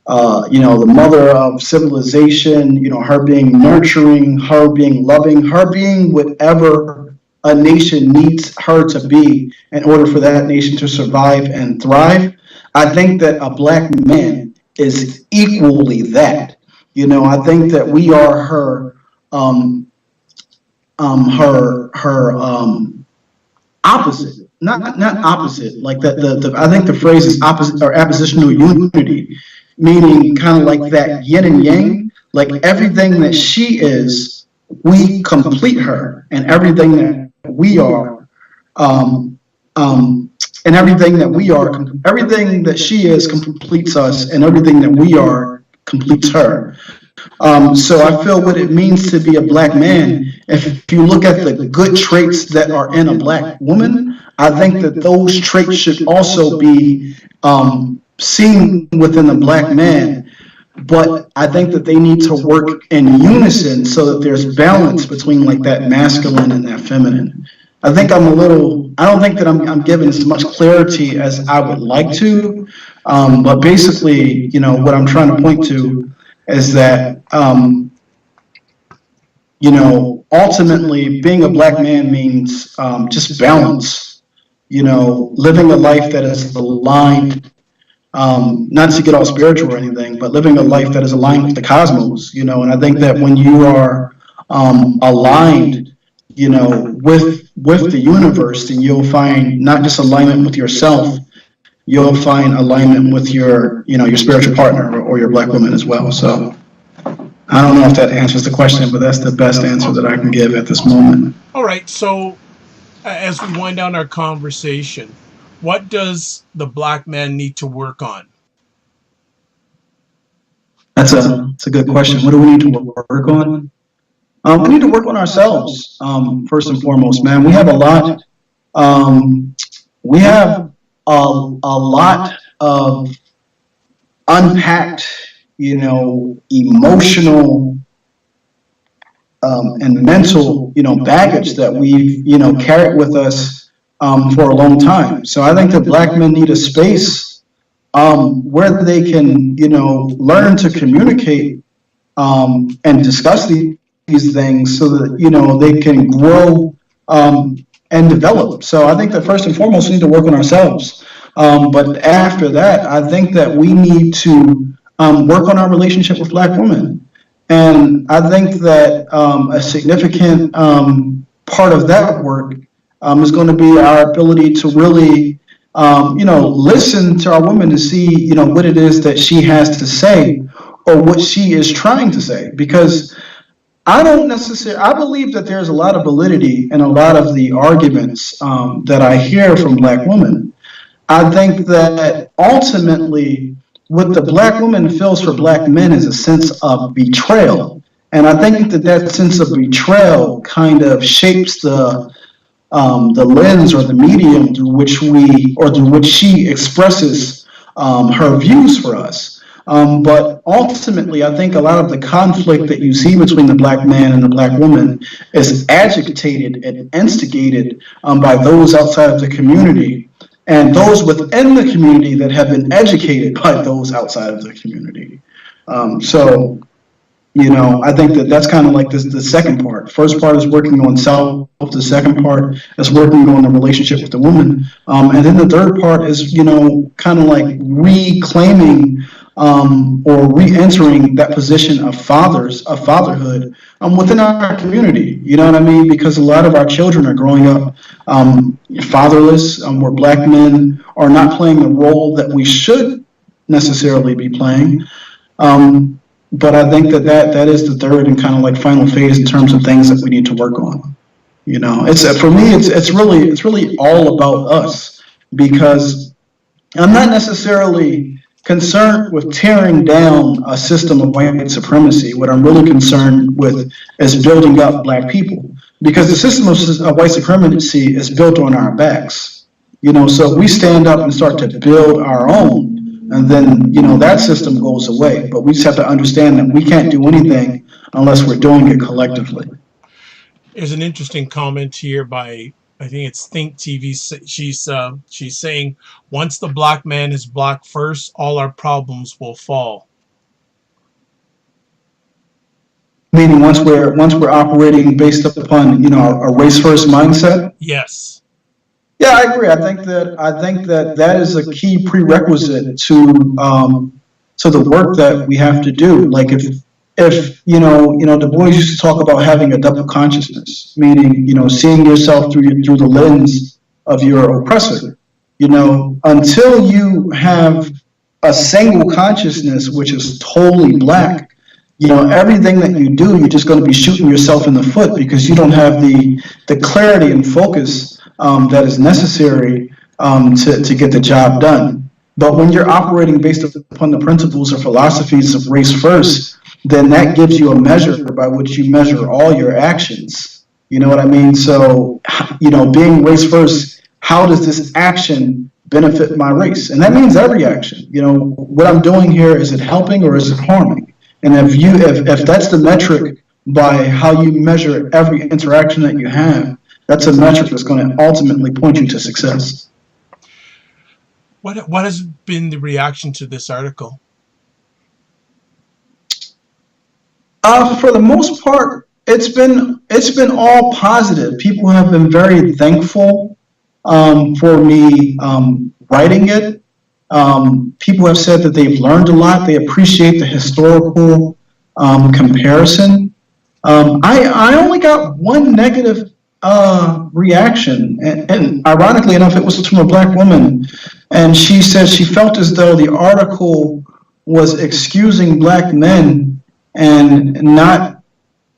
S2: the mother of civilization, her being nurturing, her being loving, her being whatever a nation needs her to be in order for that nation to survive and thrive. I think that a Black man is equally that. I think that we are her opposite. Not opposite, like I think the phrase is opposite or oppositional unity, meaning kind of like that yin and yang, like everything that she is, we complete her, and everything that we are, everything that she is completes us, and everything that we are completes her. So I feel what it means to be a black man, if you look at the good traits that are in a black woman, I think that those traits should also be seen within a black man. But I think that they need to work in unison so that there's balance between like that masculine and that feminine. I think I don't think that I'm giving as much clarity as I would like to. But basically, what I'm trying to point to is that, ultimately being a black man means just balance, living a life that is aligned, not to get all spiritual or anything, but living a life that is aligned with the cosmos, and I think that when you are aligned, with the universe, then you'll find not just alignment with yourself, you'll find alignment with your spiritual partner or your black woman as well. So I don't know if that answers the question, but that's the best answer that I can give at this moment.
S1: All right. So as we wind down our conversation, what does the black man need to work on?
S2: That's a good question. What do we need to work on? We need to work on ourselves, first and foremost, man. We have a lot. We have a lot of unpacked, emotional and mental, baggage that we've, carried with us for a long time. So I think that black men need a space where they can, learn to communicate and discuss these things so that, they can grow and develop. So I think that first and foremost, we need to work on ourselves. But after that, I think that we need to work on our relationship with black women. And I think that a significant part of that work is going to be our ability to really, listen to our women to see, what it is that she has to say or what she is trying to say. Because I believe that there's a lot of validity in a lot of the arguments that I hear from black women. I think that ultimately what the black woman feels for black men is a sense of betrayal. And I think that sense of betrayal kind of shapes the lens or the medium through which she expresses her views for us. But ultimately, I think a lot of the conflict that you see between the black man and the black woman is agitated and instigated by those outside of the community and those within the community that have been educated by those outside of the community. So, I think that that's kind of like the second part. First part is working on self. The second part is working on the relationship with the woman. And then the third part is, kind of like reclaiming or re-entering that position of fatherhood within our community. You know what I mean? Because a lot of our children are growing up fatherless, where black men are not playing the role that we should necessarily be playing. But I think that is the third and kind of like final phase in terms of things that we need to work on. It's for me, it's really all about us, because I'm not necessarily concerned with tearing down a system of white supremacy. What I'm really concerned with is building up black people, because the system of white supremacy is built on our backs. So we stand up and start to build our own, and then, that system goes away. But we just have to understand that we can't do anything unless we're doing it collectively.
S1: There's an interesting comment here by, I think it's Think TV. She's saying, once the black man is black first, all our problems will fall.
S2: Meaning once we're operating based upon, a race first mindset?
S1: Yes.
S2: Yeah, I agree. I think that is a key prerequisite to the work that we have to do. Like if Du Bois used to talk about having a double consciousness, meaning seeing yourself through the lens of your oppressor. Until you have a single consciousness which is totally black, everything that you do, you're just going to be shooting yourself in the foot, because you don't have the clarity and focus that is necessary to get the job done. But when you're operating based upon the principles or philosophies of race first, then that gives you a measure by which you measure all your actions. You know what I mean? So, being race first, how does this action benefit my race? And that means every action. What I'm doing here, is it helping or is it harming? And if that's the metric by how you measure every interaction that you have, that's a metric that's going to ultimately point you to success.
S1: What has been the reaction to this article?
S2: For the most part, it's been all positive. People have been very thankful for me writing it. People have said that they've learned a lot. They appreciate the historical comparison. I only got one negative reaction, and ironically enough, it was from a Black woman, and she said she felt as though the article was excusing Black men and not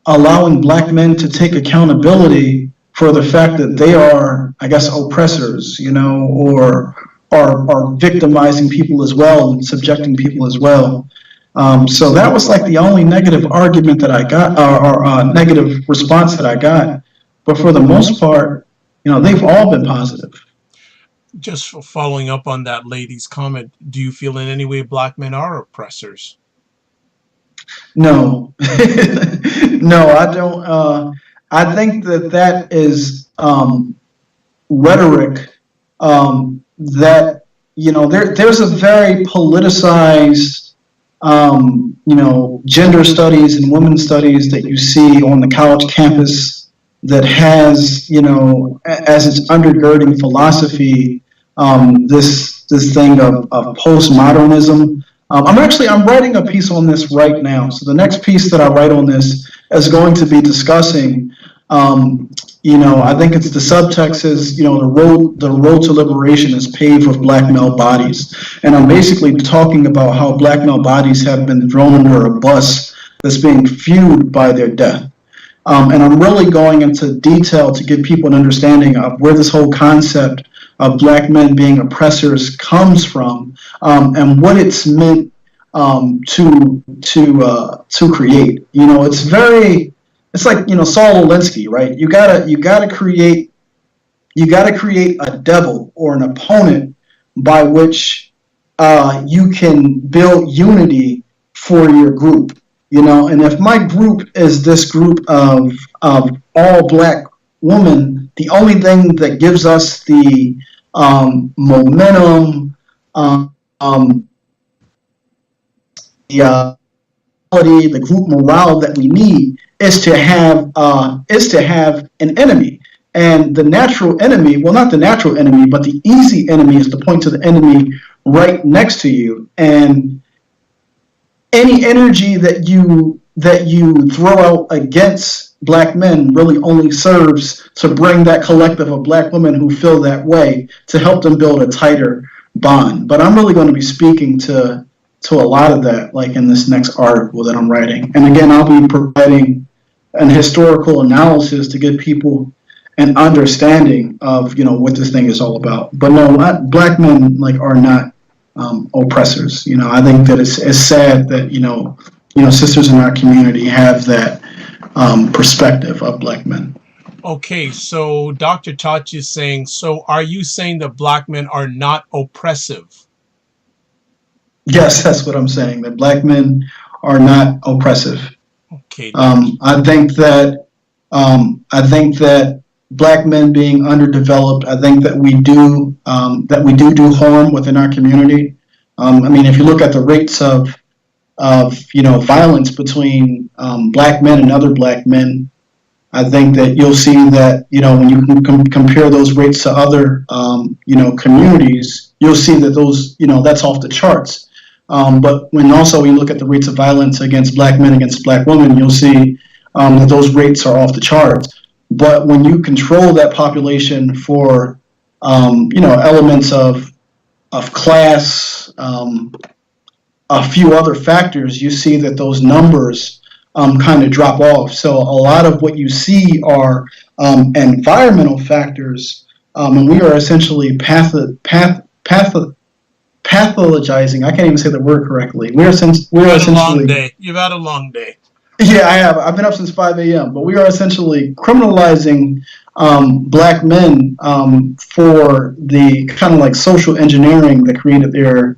S2: allowing Black men to take accountability for the fact that they are, I guess, oppressors, or are victimizing people as well and subjecting people as well. So that was like the only negative argument that I got, or negative response that I got. But for the most part, they've all been positive.
S1: Just following up on that lady's comment, do you feel in any way Black men are oppressors?
S2: No, no, I don't. I think that is rhetoric that, there's a very politicized, gender studies and women's studies that you see on the college campus that has, as its undergirding philosophy, this thing of postmodernism. I'm writing a piece on this right now. So the next piece that I write on this is going to be discussing, I think it's the subtext is, the road to liberation is paved with Black male bodies. And I'm basically talking about how Black male bodies have been thrown under a bus that's being fueled by their death. And I'm really going into detail to give people an understanding of where this whole concept of Black men being oppressors comes from, and what it's meant to create. It's like Saul Alinsky, right? You gotta create a devil or an opponent by which you can build unity for your group. And if my group is this group of all Black women, the only thing that gives us the momentum, the group morale that we need is to have an enemy. And the natural enemy, well, not the natural enemy, but the easy enemy is to point to the enemy right next to you. And any energy that you throw out against Black men really only serves to bring that collective of Black women who feel that way, to help them build a tighter bond. But I'm really going to be speaking to a lot of that, like in this next article that I'm writing. And again, I'll be providing an historical analysis to give people an understanding of what this thing is all about. But no, Black men are not oppressors. I think that it's sad that sisters in our community have that perspective of Black men.
S1: Okay, so Dr. Tachi is saying, so are you saying that Black men are not oppressive?
S2: Yes, that's what I'm saying, that Black men are not oppressive.
S1: Okay.
S2: I think that Black men being underdeveloped, I think that we do harm within our community. If you look at the rates of violence between Black men and other Black men, I think that you'll see that when you can compare those rates to other communities, you'll see that those that's off the charts. But when also we look at the rates of violence against Black men against Black women, you'll see that those rates are off the charts. But when you control that population for elements of class, a few other factors, you see that those numbers kind of drop off. So a lot of what you see are environmental factors, and we are essentially pathologizing. I can't even say the word correctly. We are
S1: You've had a long
S2: essentially.
S1: day. You've had a long day.
S2: Yeah, I have. I've been up since 5 a.m. But we are essentially criminalizing black men for the kind of like social engineering that created their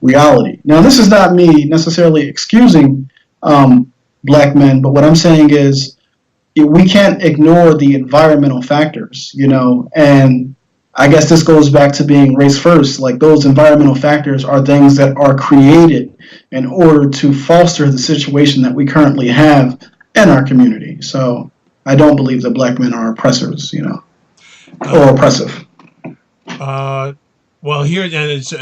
S2: reality. Now, this is not me necessarily excusing black men, but what I'm saying is we can't ignore the environmental factors, and I guess this goes back to being race first. Like, those environmental factors are things that are created in order to foster the situation that we currently have in our community. So I don't believe that black men are oppressors, or oppressive.
S1: Well, here and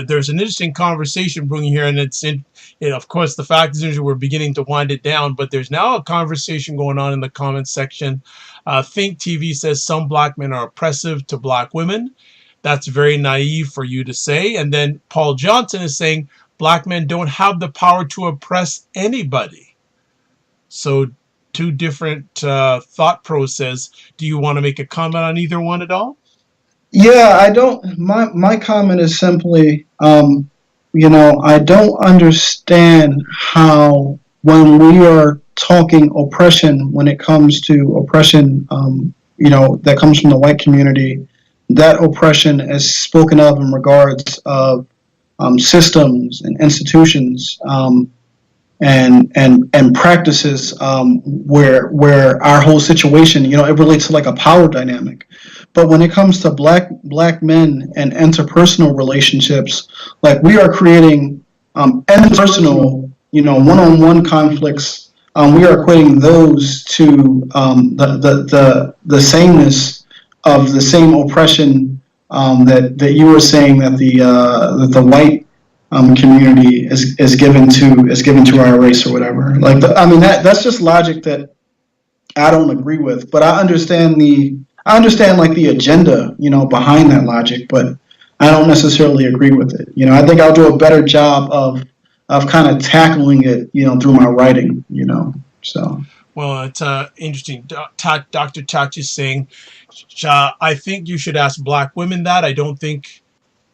S1: there's an interesting conversation brewing here, and of course, the fact is we're beginning to wind it down, but there's now a conversation going on in the comments section. Think TV says some black men are oppressive to black women. That's very naive for you to say. And then Paul Johnson is saying black men don't have the power to oppress anybody. So two different thought process. Do you want to make a comment on either one at all?
S2: Yeah, I don't. My comment is simply, I don't understand how, when we are talking oppression, when it comes to oppression, that comes from the white community, that oppression is spoken of in regards of systems and institutions and practices where our whole situation, it relates to like a power dynamic. But when it comes to black men and interpersonal relationships, like, we are creating interpersonal, one-on-one conflicts. We are equating those to the sameness of the same oppression that you were saying that the white community is given to our race or whatever. Like, that's just logic that I don't agree with. But I understand like the agenda, behind that logic, but I don't necessarily agree with it. I think I'll do a better job of kind of tackling it, through my writing, so.
S1: Well, it's interesting. Dr. Chachi is saying, I think you should ask black women that. I don't think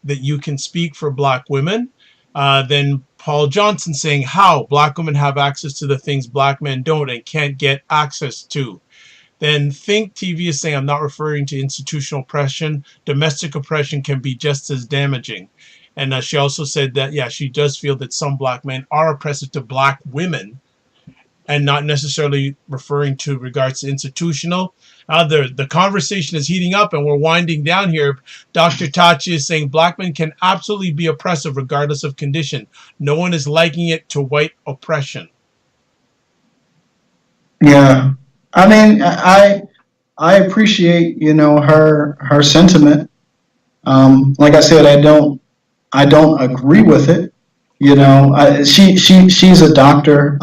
S1: that you can speak for black women. Then Paul Johnson saying, how black women have access to the things black men don't and can't get access to. Then Think TV is saying, I'm not referring to institutional oppression. Domestic oppression can be just as damaging. And she also said that, yeah, she does feel that some black men are oppressive to black women, and not necessarily referring to regards to institutional. The conversation is heating up and we're winding down here. Dr. Tachi is saying black men can absolutely be oppressive regardless of condition. No one is liking it to white oppression.
S2: Yeah. I appreciate, her sentiment. Like I said, I don't agree with it. She's a doctor.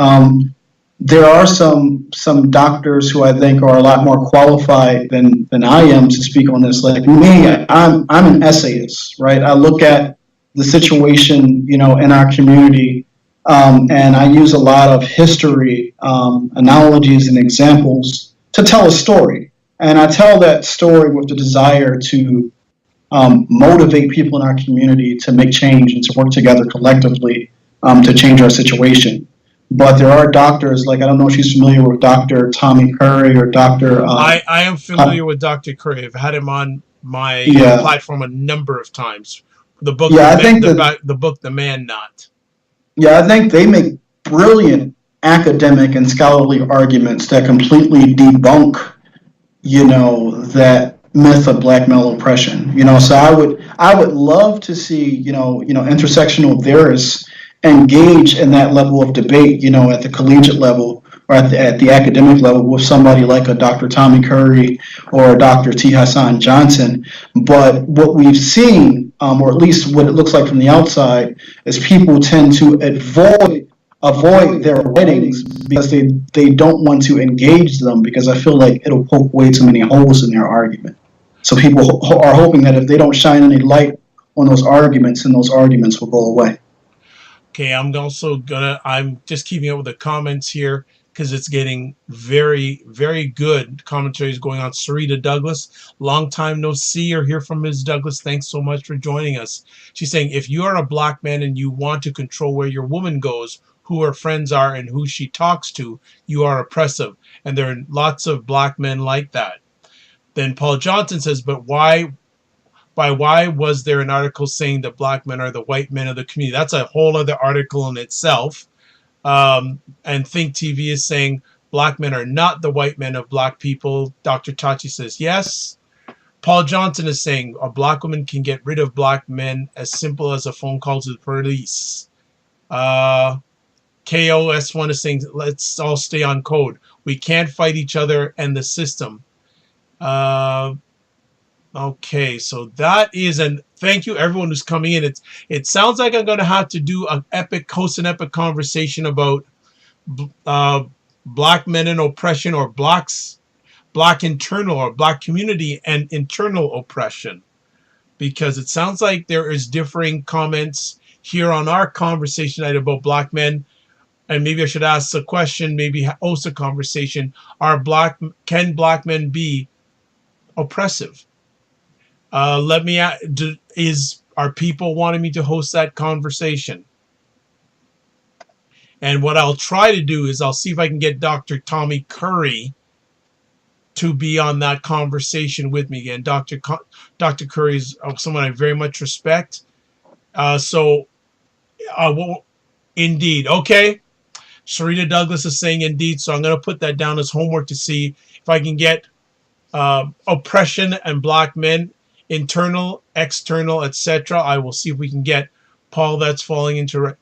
S2: There are some doctors who I think are a lot more qualified than I am to speak on this. Like me, I'm an essayist, right? I look at the situation, in our community, and I use a lot of history, analogies and examples to tell a story. And I tell that story with the desire to motivate people in our community to make change and to work together collectively to change our situation. But there are doctors, like, I don't know if she's familiar with Dr. Tommy Curry or Dr.
S1: I am familiar with Dr. Curry. I've had him on my platform a number of times. The book, the book, The Man Not.
S2: Yeah, I think they make brilliant academic and scholarly arguments that completely debunk, that myth of black male oppression. So I would love to see, intersectional theorists engage in that level of debate, at the collegiate level or at the academic level with somebody like a Dr. Tommy Curry or Dr. T. Hassan Johnson. But what we've seen, or at least what it looks like from the outside, is people tend to avoid their writings because they don't want to engage them, because I feel like it'll poke way too many holes in their argument. So people are hoping that if they don't shine any light on those arguments, then those arguments will go away.
S1: Okay, I'm just keeping up with the comments here, because it's getting very, very good commentaries going on. Sarita Douglas, long time no see or hear from Ms. Douglas. Thanks so much for joining us. She's saying, if you are a black man and you want to control where your woman goes, who her friends are, and who she talks to, you are oppressive. And there are lots of black men like that. Then Paul Johnson says, but why was there an article saying that black men are the white men of the community? That's a whole other article in itself. And Think TV is saying black men are not the white men of black people. Dr. Tachi says yes. Paul Johnson is saying a black woman can get rid of black men as simple as a phone call to the police. KOS1 is saying let's all stay on code. We can't fight each other and the system. Okay, so that is, and thank you everyone who's coming in. It sounds like I'm going to have to do host an epic conversation about black men and oppression, or black internal, or black community and internal oppression, because it sounds like there is differing comments here on our conversation night about black men. And maybe I should ask a question, maybe host a conversation. Can black men be oppressive? Are people wanting me to host that conversation? And what I'll try to do is I'll see if I can get Dr. Tommy Curry to be on that conversation with me again. Dr. Curry is someone I very much respect. Indeed. Okay. Sarita Douglas is saying indeed. So I'm going to put that down as homework to see if I can get oppression and black men, internal, external, etc. I will see if we can get Paul. That's falling into,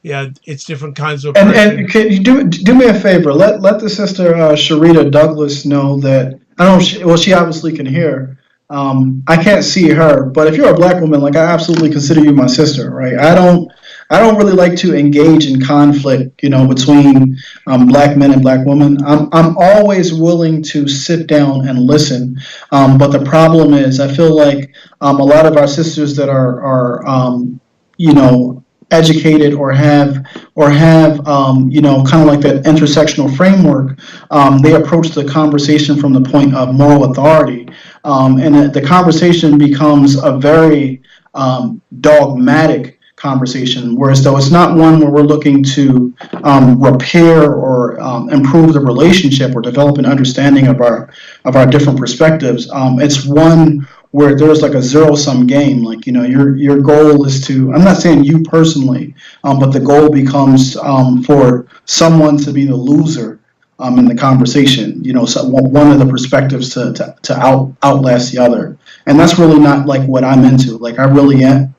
S1: yeah, it's different kinds of oppression.
S2: And can you do me a favor? Let the sister Sarita Douglas know that I don't. She obviously can hear. I can't see her, but if you're a black woman, like, I absolutely consider you my sister, right? I don't really like to engage in conflict, between black men and black women. I'm always willing to sit down and listen, but the problem is, I feel like a lot of our sisters that are educated or have kind of like that intersectional framework, they approach the conversation from the point of moral authority, and the conversation becomes a very dogmatic conversation, whereas though it's not one where we're looking to repair or improve the relationship or develop an understanding of our different perspectives. It's one where there's like a zero-sum game. Like, your goal is to, I'm not saying you personally, but the goal becomes for someone to be the loser in the conversation. So one of the perspectives to outlast the other. And that's really not like what I'm into. Like, I really am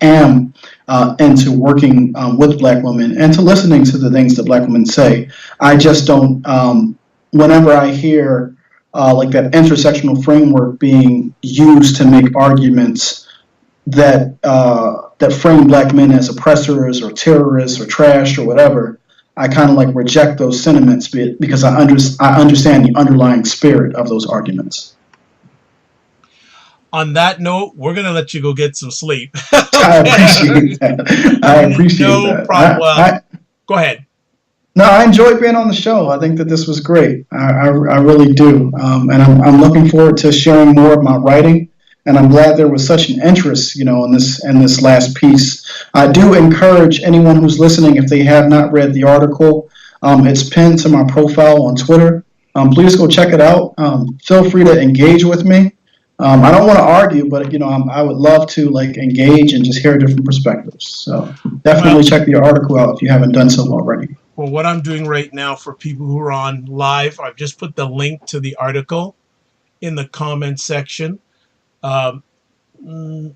S2: into working with black women and to listening to the things that black women say. I just don't, whenever I hear like that intersectional framework being used to make arguments that frame black men as oppressors or terrorists or trash or whatever, I kind of like reject those sentiments because I understand the underlying spirit of those arguments.
S1: On that note, we're going to let you go get some sleep.
S2: I appreciate that. I appreciate that.
S1: No problem. Go ahead.
S2: No, I enjoyed being on the show. I think that this was great. I really do. And I'm looking forward to sharing more of my writing. And I'm glad there was such an interest, in this last piece. I do encourage anyone who's listening, if they have not read the article, it's pinned to my profile on Twitter. Please go check it out. Feel free to engage with me. I don't want to argue, but I would love to engage and just hear different perspectives. So definitely check the article out if you haven't done so already.
S1: Well, what I'm doing right now for people who are on live, I've just put the link to the article in the comment section. Mr.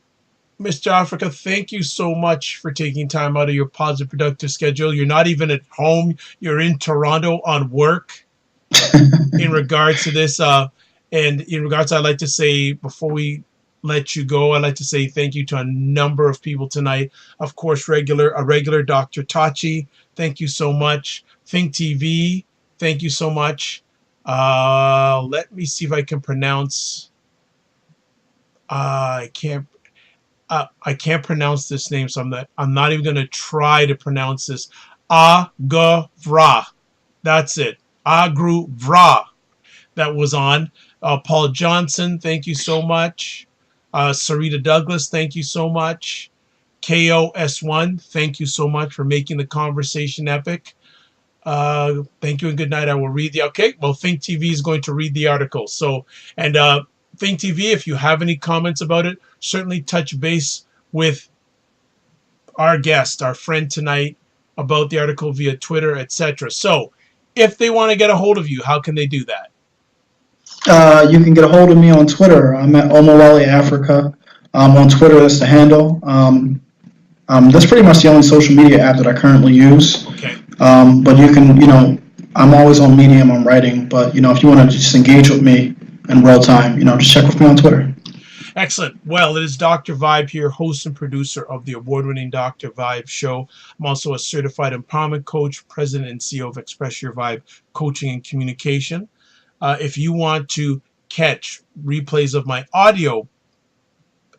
S1: Afrika, thank you so much for taking time out of your positive, productive schedule. You're not even at home. You're in Toronto on work in regards to this. And in regards, I'd like to say, before we let you go, I'd like to say thank you to a number of people tonight. Of course, a regular Dr. Tachi, thank you so much. Think TV, thank you so much. Let me see if I can pronounce. I can't pronounce this name, so I'm not even going to try to pronounce this. Agavra. That's it. Agru Vra that was on. Paul Johnson, thank you so much. Sarita Douglas, thank you so much. KOS1, thank you so much for making the conversation epic. Thank you and good night. I will read the, okay, well, Think TV is going to read the article. So, and Think TV, if you have any comments about it, certainly touch base with our guest, our friend tonight, about the article via Twitter, etc. So, if they want to get a hold of you, how can they do that?
S2: You can get a hold of me on Twitter. I'm at Omowale Afrika. On Twitter, that's the handle. That's pretty much the only social media app that I currently use.
S1: Okay.
S2: But you can, I'm always on Medium, I'm writing, but, if you want to just engage with me in real time, just check with me on Twitter.
S1: Excellent. Well, it is Dr. Vibe here, host and producer of the award-winning Dr. Vibe show. I'm also a certified empowerment coach, president and CEO of Express Your Vibe Coaching and Communication. If you want to catch replays of my audio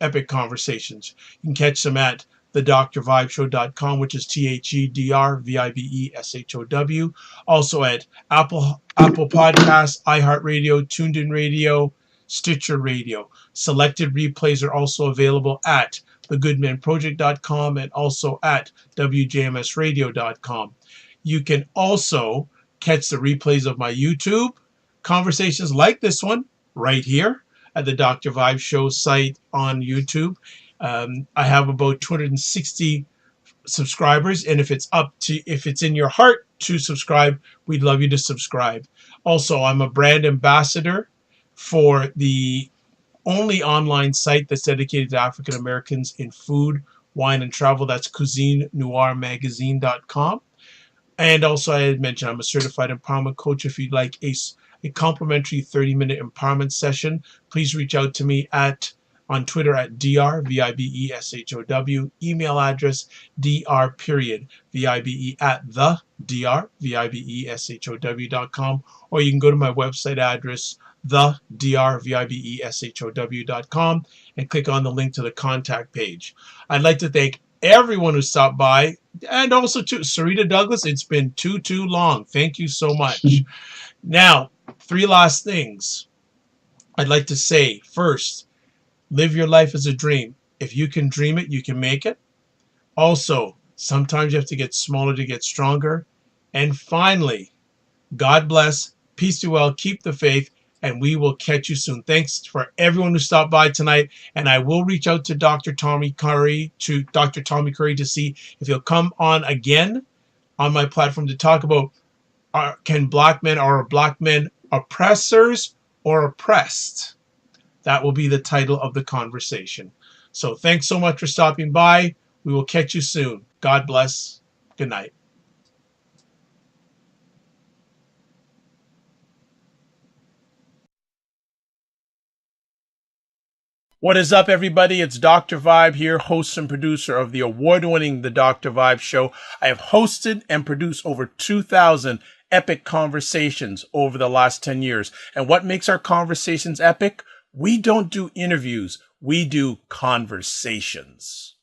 S1: epic conversations, you can catch them at thedrvibeshow.com, which is THEDRVIBESHOW. Also at Apple Podcasts, iHeartRadio, TuneIn Radio, Stitcher Radio. Selected replays are also available at thegoodmanproject.com and also at wjmsradio.com. You can also catch the replays of my YouTube conversations like this one right here at the Dr. Vibe Show site on YouTube. I have about 260 subscribers, and if it's in your heart to subscribe, we'd love you to subscribe. Also, I'm a brand ambassador for the only online site that's dedicated to African Americans in food, wine, and travel. That's cuisinenoirmagazine.com. And also, I had mentioned I'm a certified empowerment coach. If you'd like a complimentary 30-minute empowerment session, please reach out to me on Twitter at drvibeshow, email address dr@thedrvibeshow.com, or you can go to my website address thedrvibeshow.com and click on the link to the contact page. I'd like to thank everyone who stopped by, and also to Sarita Douglas. It's been too long. Thank you so much. Now, 3 last things I'd like to say. First, live your life as a dream. If you can dream it, you can make it. Also, sometimes you have to get smaller to get stronger. And finally, God bless, peace be well, keep the faith, and we will catch you soon. Thanks for everyone who stopped by tonight. And I will reach out to Dr. Tommy Khairi, to see if he'll come on again on my platform to talk about can black men oppressors or oppressed? That will be the title of the conversation. So thanks so much for stopping by. We will catch you soon. God bless. Good night. What is up, everybody? It's Dr. Vibe here, host and producer of the award-winning The Dr. Vibe Show. I have hosted and produced over 2,000 epic conversations over the last 10 years. And what makes our conversations epic? We don't do interviews. We do conversations.